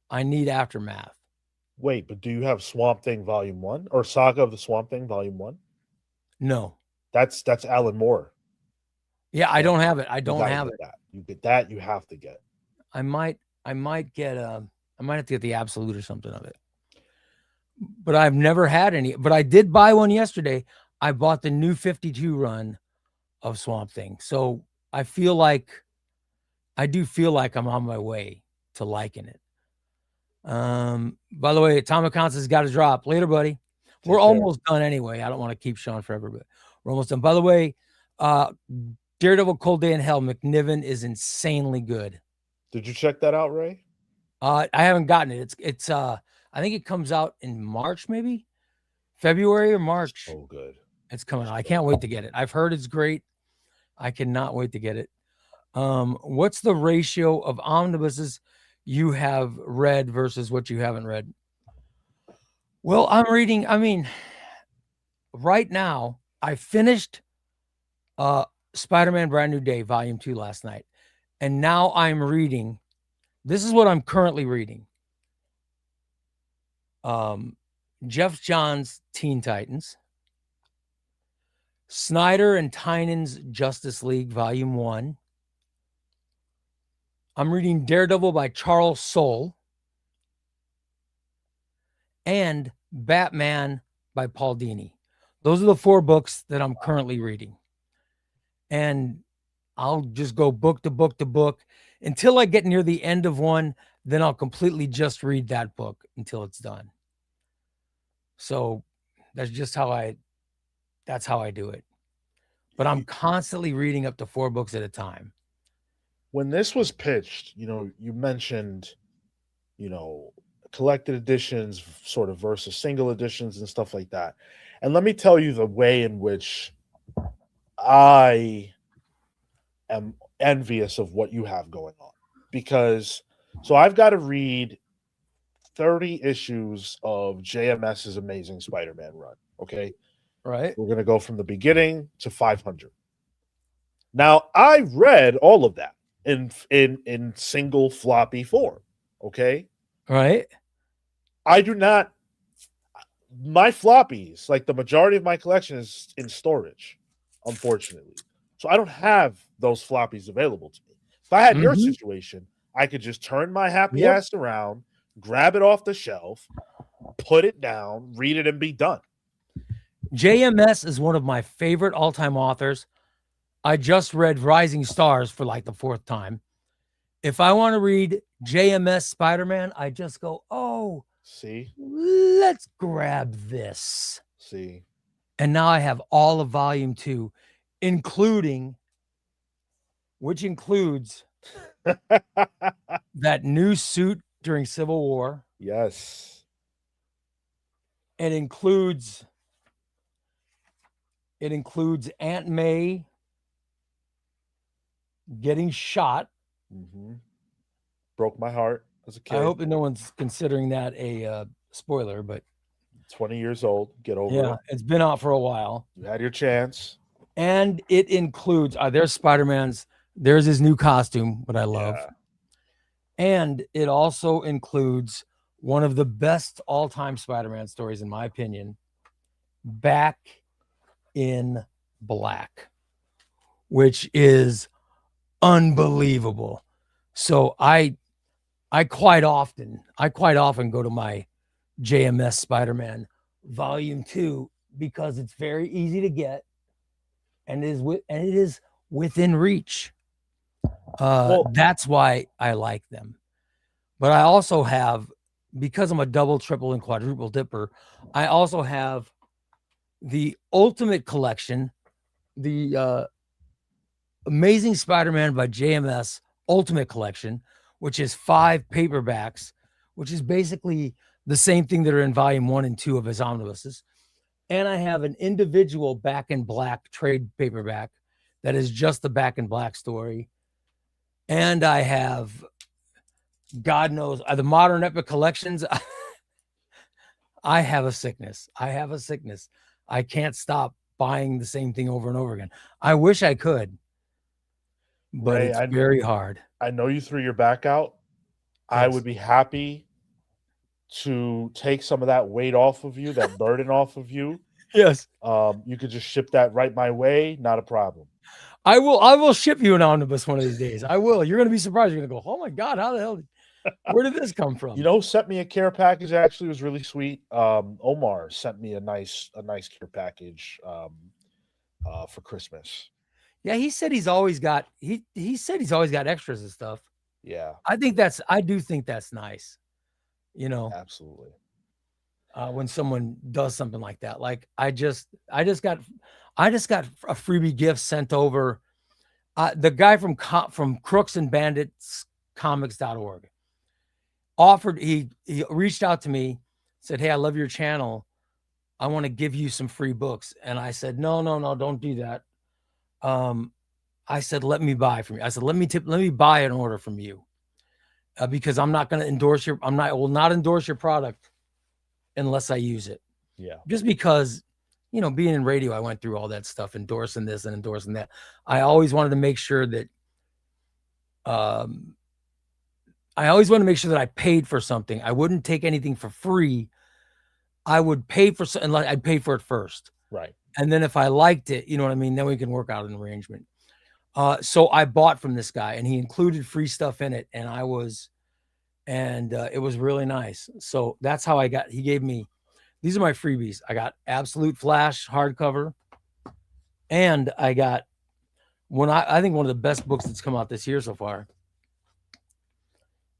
I need Aftermath. Wait, but do you have Swamp Thing Volume 1 or Saga of the Swamp Thing Volume 1? No. That's Alan Moore. Yeah, I don't have it. I don't have it. You get that, you have to get. I might get I might have to get the Absolute or something of it. But I've never had any. But I did buy one yesterday. I bought the new 52 run of Swamp Thing. So I do feel like I'm on my way to liking it. By the way, Atomic Counts has got to drop. Later, buddy. We're almost done anyway. I don't want to keep Sean forever, but we're almost done. By the way, Daredevil Cold Day in Hell, McNiven is insanely good. Did you check that out, Ray? I haven't gotten it. It's I think it comes out in March, maybe February or March. Oh, good. It's coming out. I can't wait to get it. I've heard it's great. I cannot wait to get it. What's the ratio of omnibuses you have read versus what you haven't read? Well, I'm reading. I mean, right now, I finished Spider-Man Brand New Day, Volume 2 last night. And now I'm reading. This is what I'm currently reading. Jeff Johns' Teen Titans. Snyder and Tynan's Justice League, Volume 1. I'm reading Daredevil by Charles Soule. And Batman by Paul Dini. Those are the 4 books that I'm currently reading. And I'll just go book to book to book until I get near the end of one. Then I'll completely just read that book until it's done. So that's just how I do it. But I'm constantly reading up to 4 books at a time. When this was pitched, you mentioned, collected editions sort of versus single editions and stuff like that. And let me tell you the way in which I am envious of what you have going on. Because so I've got to read 30 issues of JMS's Amazing Spider-Man run. Okay. Right. We're going to go from the beginning to 500. Now, I read all of that in single floppy form. Okay. Right. I do not. My floppies, like the majority of my collection, is in storage, unfortunately. So I don't have those floppies available to me. If I had your situation, I could just turn my happy ass around, grab it off the shelf, put it down, read it, and be done. JMS is one of my favorite all-time authors. I just read Rising Stars for like the 4th time. If I want to read JMS Spider-Man, I just go, oh, see, let's grab this. See. And now I have all of Volume 2, which includes that new suit during Civil War. Yes. It includes Aunt May getting shot. Mm-hmm. Broke my heart as a kid. I hope that no one's considering that a spoiler, but 20 years old. Get over yeah, it. it's been out for a while. You had your chance. And it includes there's Spider-Man's, there's his new costume, what I love. Yeah. And it also includes one of the best all-time Spider-Man stories, in my opinion, Back in Black, which is unbelievable. So I quite often go to my JMS Spider-Man Volume 2 because it's very easy to get and it is within reach. That's why I like them. But I also have, because I'm a double, triple, and quadruple dipper, I also have the Ultimate Collection, the Amazing Spider-Man by JMS Ultimate Collection, which is 5 paperbacks, which is basically the same thing that are in volume 1 and 2 of his omnibuses. And I have an individual Back in Black trade paperback that is just the Back in Black story. And I have, God knows, the Modern Epic collections. I have a sickness. I can't stop buying the same thing over and over again. I wish I could, but Ray, it's very hard. I know you threw your back out. Yes. I would be happy to take some of that weight off of you, that burden off of you. Yes. You could just ship that right my way. Not a problem. I will ship you an omnibus one of these days. I will. You're going to be surprised. You're going to go, oh my God, how the hell? Where did this come from? You know, sent me a care package. Actually, was really sweet. Omar sent me a nice care package for Christmas. Yeah, he said he's always got he said he's always got extras and stuff. Yeah, I do think that's nice. You know, absolutely. When someone does something like that, like I just got a freebie gift sent over. The guy from Crooks and Bandits Comics.org offered, he reached out to me, said, hey, I love your channel. I want to give you some free books. And I said, no, don't do that. I said, let me buy from you. I said, let me buy an order from you. Because I'm not going to endorse I will not endorse your product unless I use it. Yeah. Just because, you know, being in radio, I went through all that stuff, endorsing this and endorsing that. I always wanted to make sure that, I paid for something. I wouldn't take anything for free. I would pay for something. I'd pay for it first. Right. And then if I liked it, you know what I mean? Then we can work out an arrangement. So I bought from this guy and he included free stuff in it. And it was really nice. So that's how he gave me, these are my freebies. I got Absolute Flash hardcover. And I got I think one of the best books that's come out this year so far.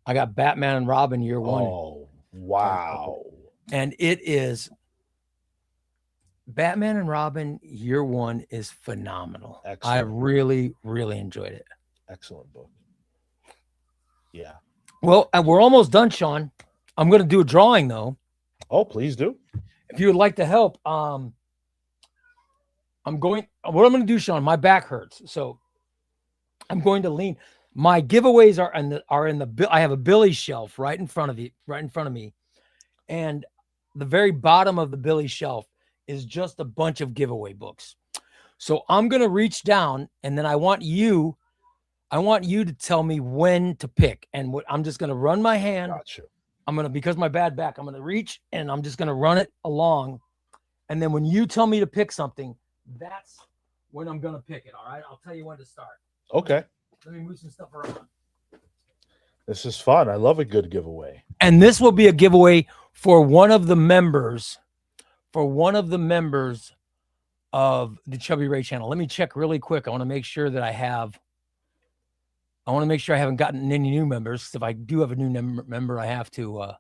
I got Batman and Robin Year 1. Oh, wow. And it is Batman and Robin Year 1 is phenomenal. Excellent. I really, really enjoyed it. Excellent book. Yeah. Well, we're almost done, Sean. I'm going to do a drawing though. Oh, please do. If you would like to help, what I'm going to do, Sean, my back hurts. So I'm going to lean. My giveaways are in the I have a Billy shelf right in front of me. And the very bottom of the Billy shelf is just a bunch of giveaway books. So I'm going to reach down and then I want you to tell me when to pick. And I'm just going to run my hand. Gotcha. Because my bad back, I'm going to reach and I'm just going to run it along. And then when you tell me to pick something, that's when I'm going to pick it. All right. I'll tell you when to start. Okay. Let me move some stuff around. This is fun. I love a good giveaway. And this will be a giveaway for one of the members of the Chubby Ray channel. Let me check really quick. I want to make sure I haven't gotten any new members. If I do have a new member, I have to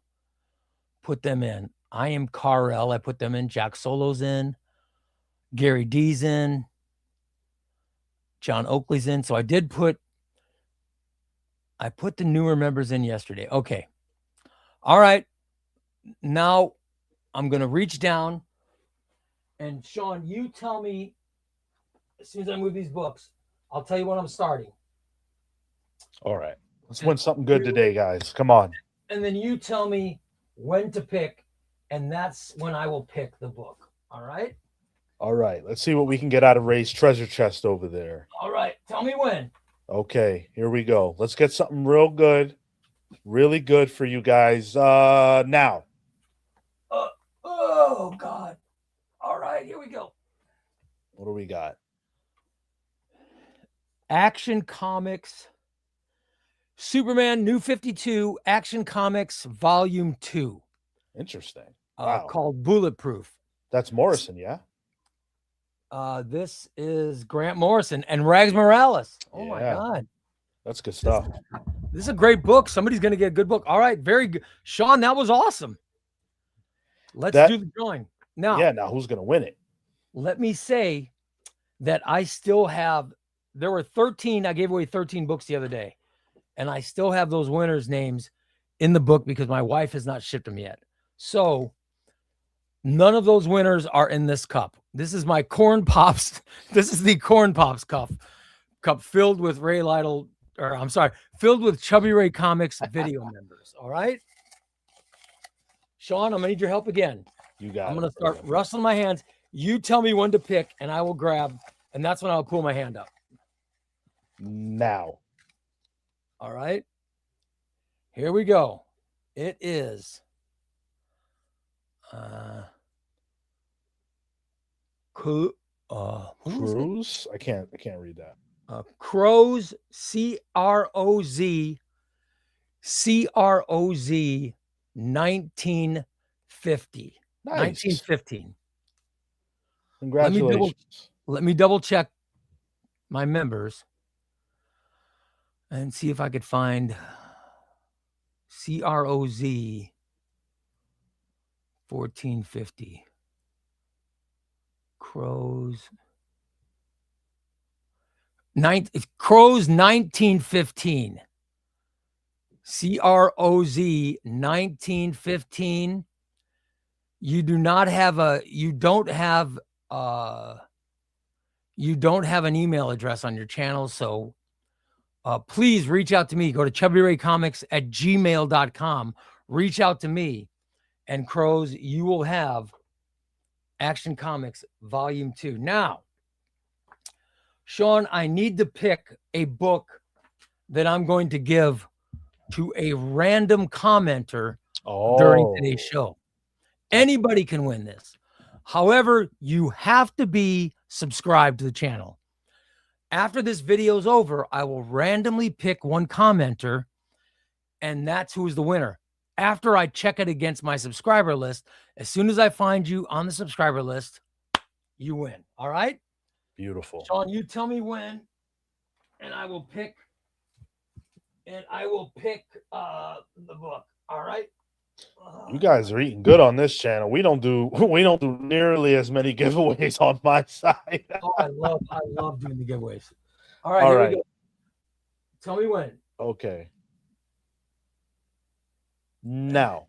put them in. I am Carl. I put them in. Jack Solo's in. Gary D's in. John Oakley's in. So I put the newer members in yesterday. Okay. All right. Now I'm going to reach down. And Sean, you tell me, as soon as I move these books, I'll tell you when I'm starting. All right. Let's win something good today, guys. Come on. And then you tell me when to pick, and that's when I will pick the book. All right? All right. Let's see what we can get out of Ray's treasure chest over there. All right. Tell me when. Okay, here we go. Let's get something real good, really good for you guys. Now. Oh, God. All right, here we go. What do we got? Action Comics, Superman New 52, Action Comics Volume 2. Interesting. Wow. Called Bulletproof. That's Morrison, yeah? This is Grant Morrison and Rags Morales. Oh, my Yeah. God. That's good stuff. This is a great book. Somebody's going to get a good book. All right, very good. Sean, that was awesome. Let's do the drawing. Now, now who's going to win it? let me say that I still have, there were 13, I gave away 13 books the other day, and I still have those winners' names in the book because my wife has not shipped them yet. So none of those winners are in this cup. This is my Corn Pops. This is the Corn Pops cup filled with Ray Lytle, or I'm sorry, filled with Chubby Ray Comics video members. All right. Sean, I'm gonna need your help again. You got I'm it. gonna start rustling my hands. You tell me when to pick, and I will grab, and that's when I'll pull my hand up. Now. All right. Here we go. It is Cruz? I can't read that. Crows, C-R-O-Z 1950. Nice. 1915. Congratulations. Let me double check my members and see if I could find C-R-O-Z 1450. Crows 1915. C-R-O-Z 1915. You don't have an email address on your channel, so please reach out to me. Go to chubbyraycomics@gmail.com. Reach out to me, and Crows, you will have Action Comics Volume 2. Now, Sean, I need to pick a book that I'm going to give to a random commenter during today's show. Anybody can win this. However, you have to be subscribed to the channel. After this video is over, I will randomly pick one commenter, and that's who's the winner. After I check it against my subscriber list, as soon as I find you on the subscriber list, you win. All right? Beautiful. Sean, you tell me when, and I will pick. The book. All right. You guys are eating good on this channel. We don't do nearly as many giveaways on my side. Oh, I love doing the giveaways. All right. All Here right. we go. Tell me when. Okay. Now.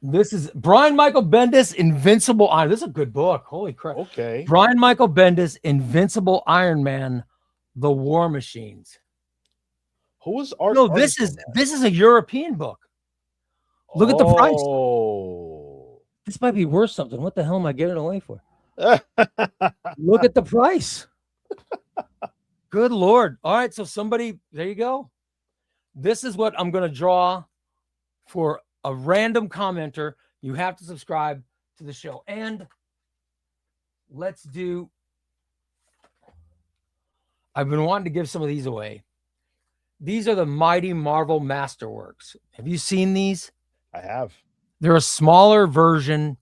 This is Brian Michael Bendis, Invincible Iron. This is a good book. Holy crap. Okay. Brian Michael Bendis, Invincible Iron Man, The War Machines. Who is Art? No, this is a European book. Look at the price. Oh. This might be worth something. What the hell am I giving it away for? Look at the price. Good Lord. All right. So somebody, there you go. This is what I'm going to draw for a random commenter. You have to subscribe to the show. And let's do, I've been wanting to give some of these away. These are the Mighty Marvel Masterworks. Have you seen these? I have. They're a smaller version.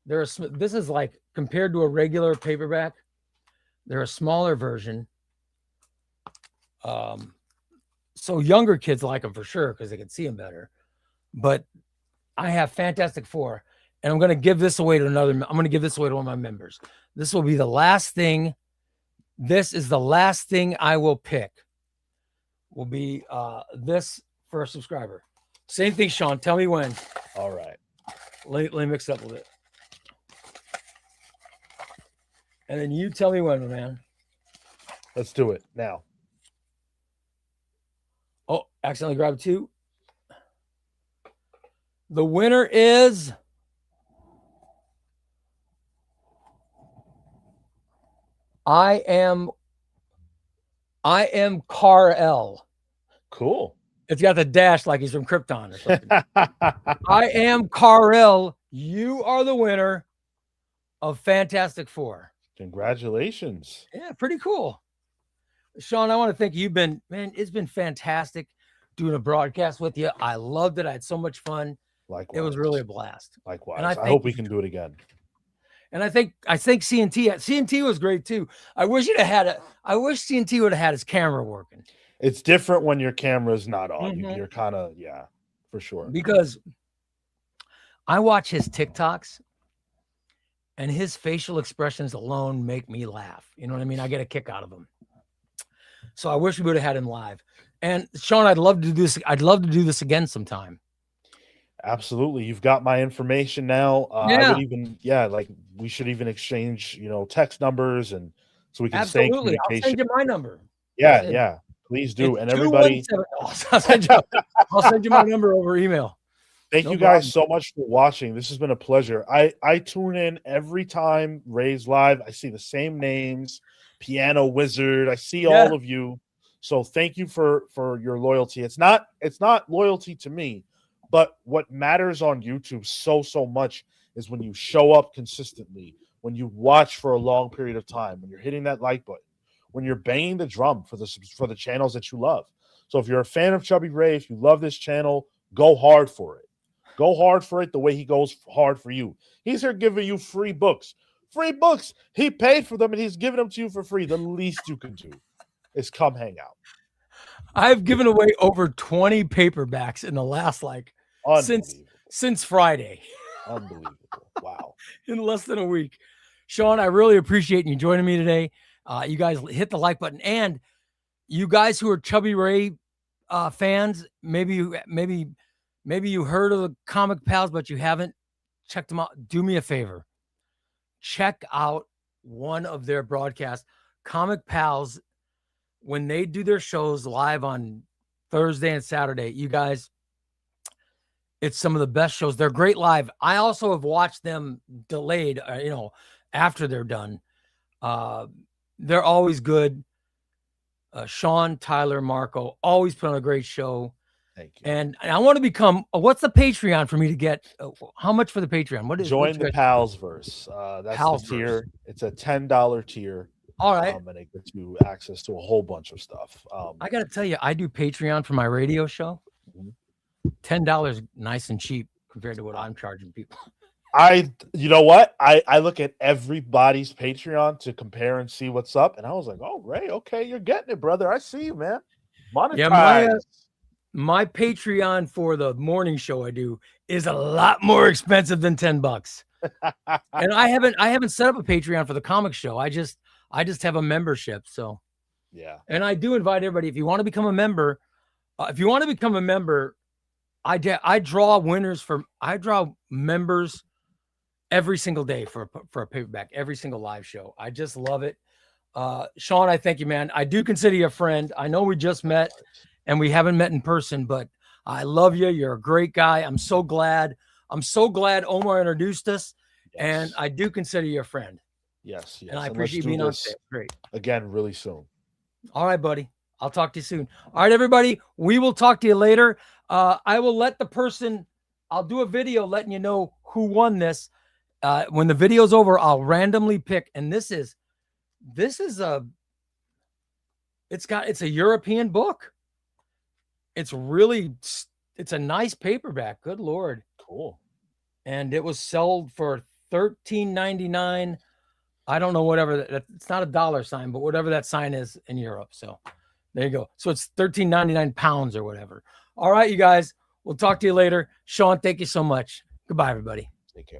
This is like compared to a regular paperback. They're a smaller version. So younger kids like them for sure because they can see them better. But I have Fantastic Four, and I'm going to give this away to one of my members. This will be the last thing. This is the last thing I will pick. will be this for a subscriber. Same thing, Sean. Tell me when. All right. Let me mix it up a little bit. And then you tell me when, man. Let's do it now. Oh, accidentally grabbed 2. The winner is I am Carl. Cool. It's got the dash like he's from Krypton or something. I am Carl. You are the winner of Fantastic Four. Congratulations. Yeah, pretty cool. Sean, I want to thank you. It's been fantastic doing a broadcast with you. I loved it. I had so much fun. Likewise. It was really a blast. Likewise. And I hope we can do it again. And I think CNT was great too. I wish CNT would have had his camera working. It's different when your camera's not on. Mhm. You're kind of, for sure. Because I watch his TikToks and his facial expressions alone make me laugh. You know what I mean? I get a kick out of them. So I wish we would have had him live. And Sean, I'd love to do this. I'd love to do this again sometime. Absolutely. You've got my information now. I would even, we should even exchange, text numbers and so we can stay in Absolutely. communication. I'll send you my number. Yeah. Please do. It's And everybody, 217 I'll send you my number over email. thank No you guys problem. so much for watching. This has been a pleasure. I tune in every time Ray's live. I see the same names, Piano Wizard. I see all of you. So thank you for your loyalty. It's not loyalty to me, but what matters on YouTube so much is when you show up consistently, when you watch for a long period of time, when you're hitting that like button, when you're banging the drum for the channels that you love. So if you're a fan of Chubby Ray, if you love this channel, go hard for it. Go hard for it the way he goes hard for you. He's here giving you free books. Free books. He paid for them and he's giving them to you for free. The least you can do is come hang out. I've given away over 20 paperbacks in the last since Friday. Unbelievable. Wow. In less than a week. Sean, I really appreciate you joining me today. You guys hit the like button, and you guys who are Chubby Ray fans, maybe you heard of the Comic Pals, but you haven't checked them out. Do me a favor. Check out one of their broadcasts. Comic Pals, when they do their shows live on Thursday and Saturday, you guys, it's some of the best shows. They're great live. I also have watched them delayed, after they're done. They're always good. Sean, Tyler, Marco always put on a great show. Thank you. And I want to become. What's the Patreon for me to get? How much for the Patreon? What is join the Palsverse? That's Palsverse. the tier. It's a $10 tier. All right. And it gets you access to a whole bunch of stuff. I got to tell you, I do Patreon for my radio show. $10, nice and cheap compared to what I'm charging people. You know what? I look at everybody's Patreon to compare and see what's up. And I was like, oh, Ray, okay, you're getting it, brother. I see you, man. Monetize. Yeah, my Patreon for the morning show I do is a lot more expensive than $10. And I haven't set up a Patreon for the comic show. I just have a membership. So yeah. And I do invite everybody, if you want to become a member, I draw members every single day for a paperback, every single live show. I just love it. Sean, I thank you, man. I do consider you a friend. I know we just met and we haven't met in person, but I love you. You're a great guy. I'm so glad Omar introduced us, and I do consider you a friend. Yes. And I appreciate you being on stage. Great. Again, really soon. All right, buddy. I'll talk to you soon. All right, everybody. We will talk to you later. I will let I'll do a video letting you know who won this. When the video's over, I'll randomly pick. And it's a European book. It's a nice paperback. Good Lord. Cool. And it was sold for $13.99. I don't know, whatever it's not a dollar sign, but whatever that sign is in Europe. So there you go. So it's £13.99 or whatever. All right, you guys, we'll talk to you later. Sean, thank you so much. Goodbye, everybody. Take care.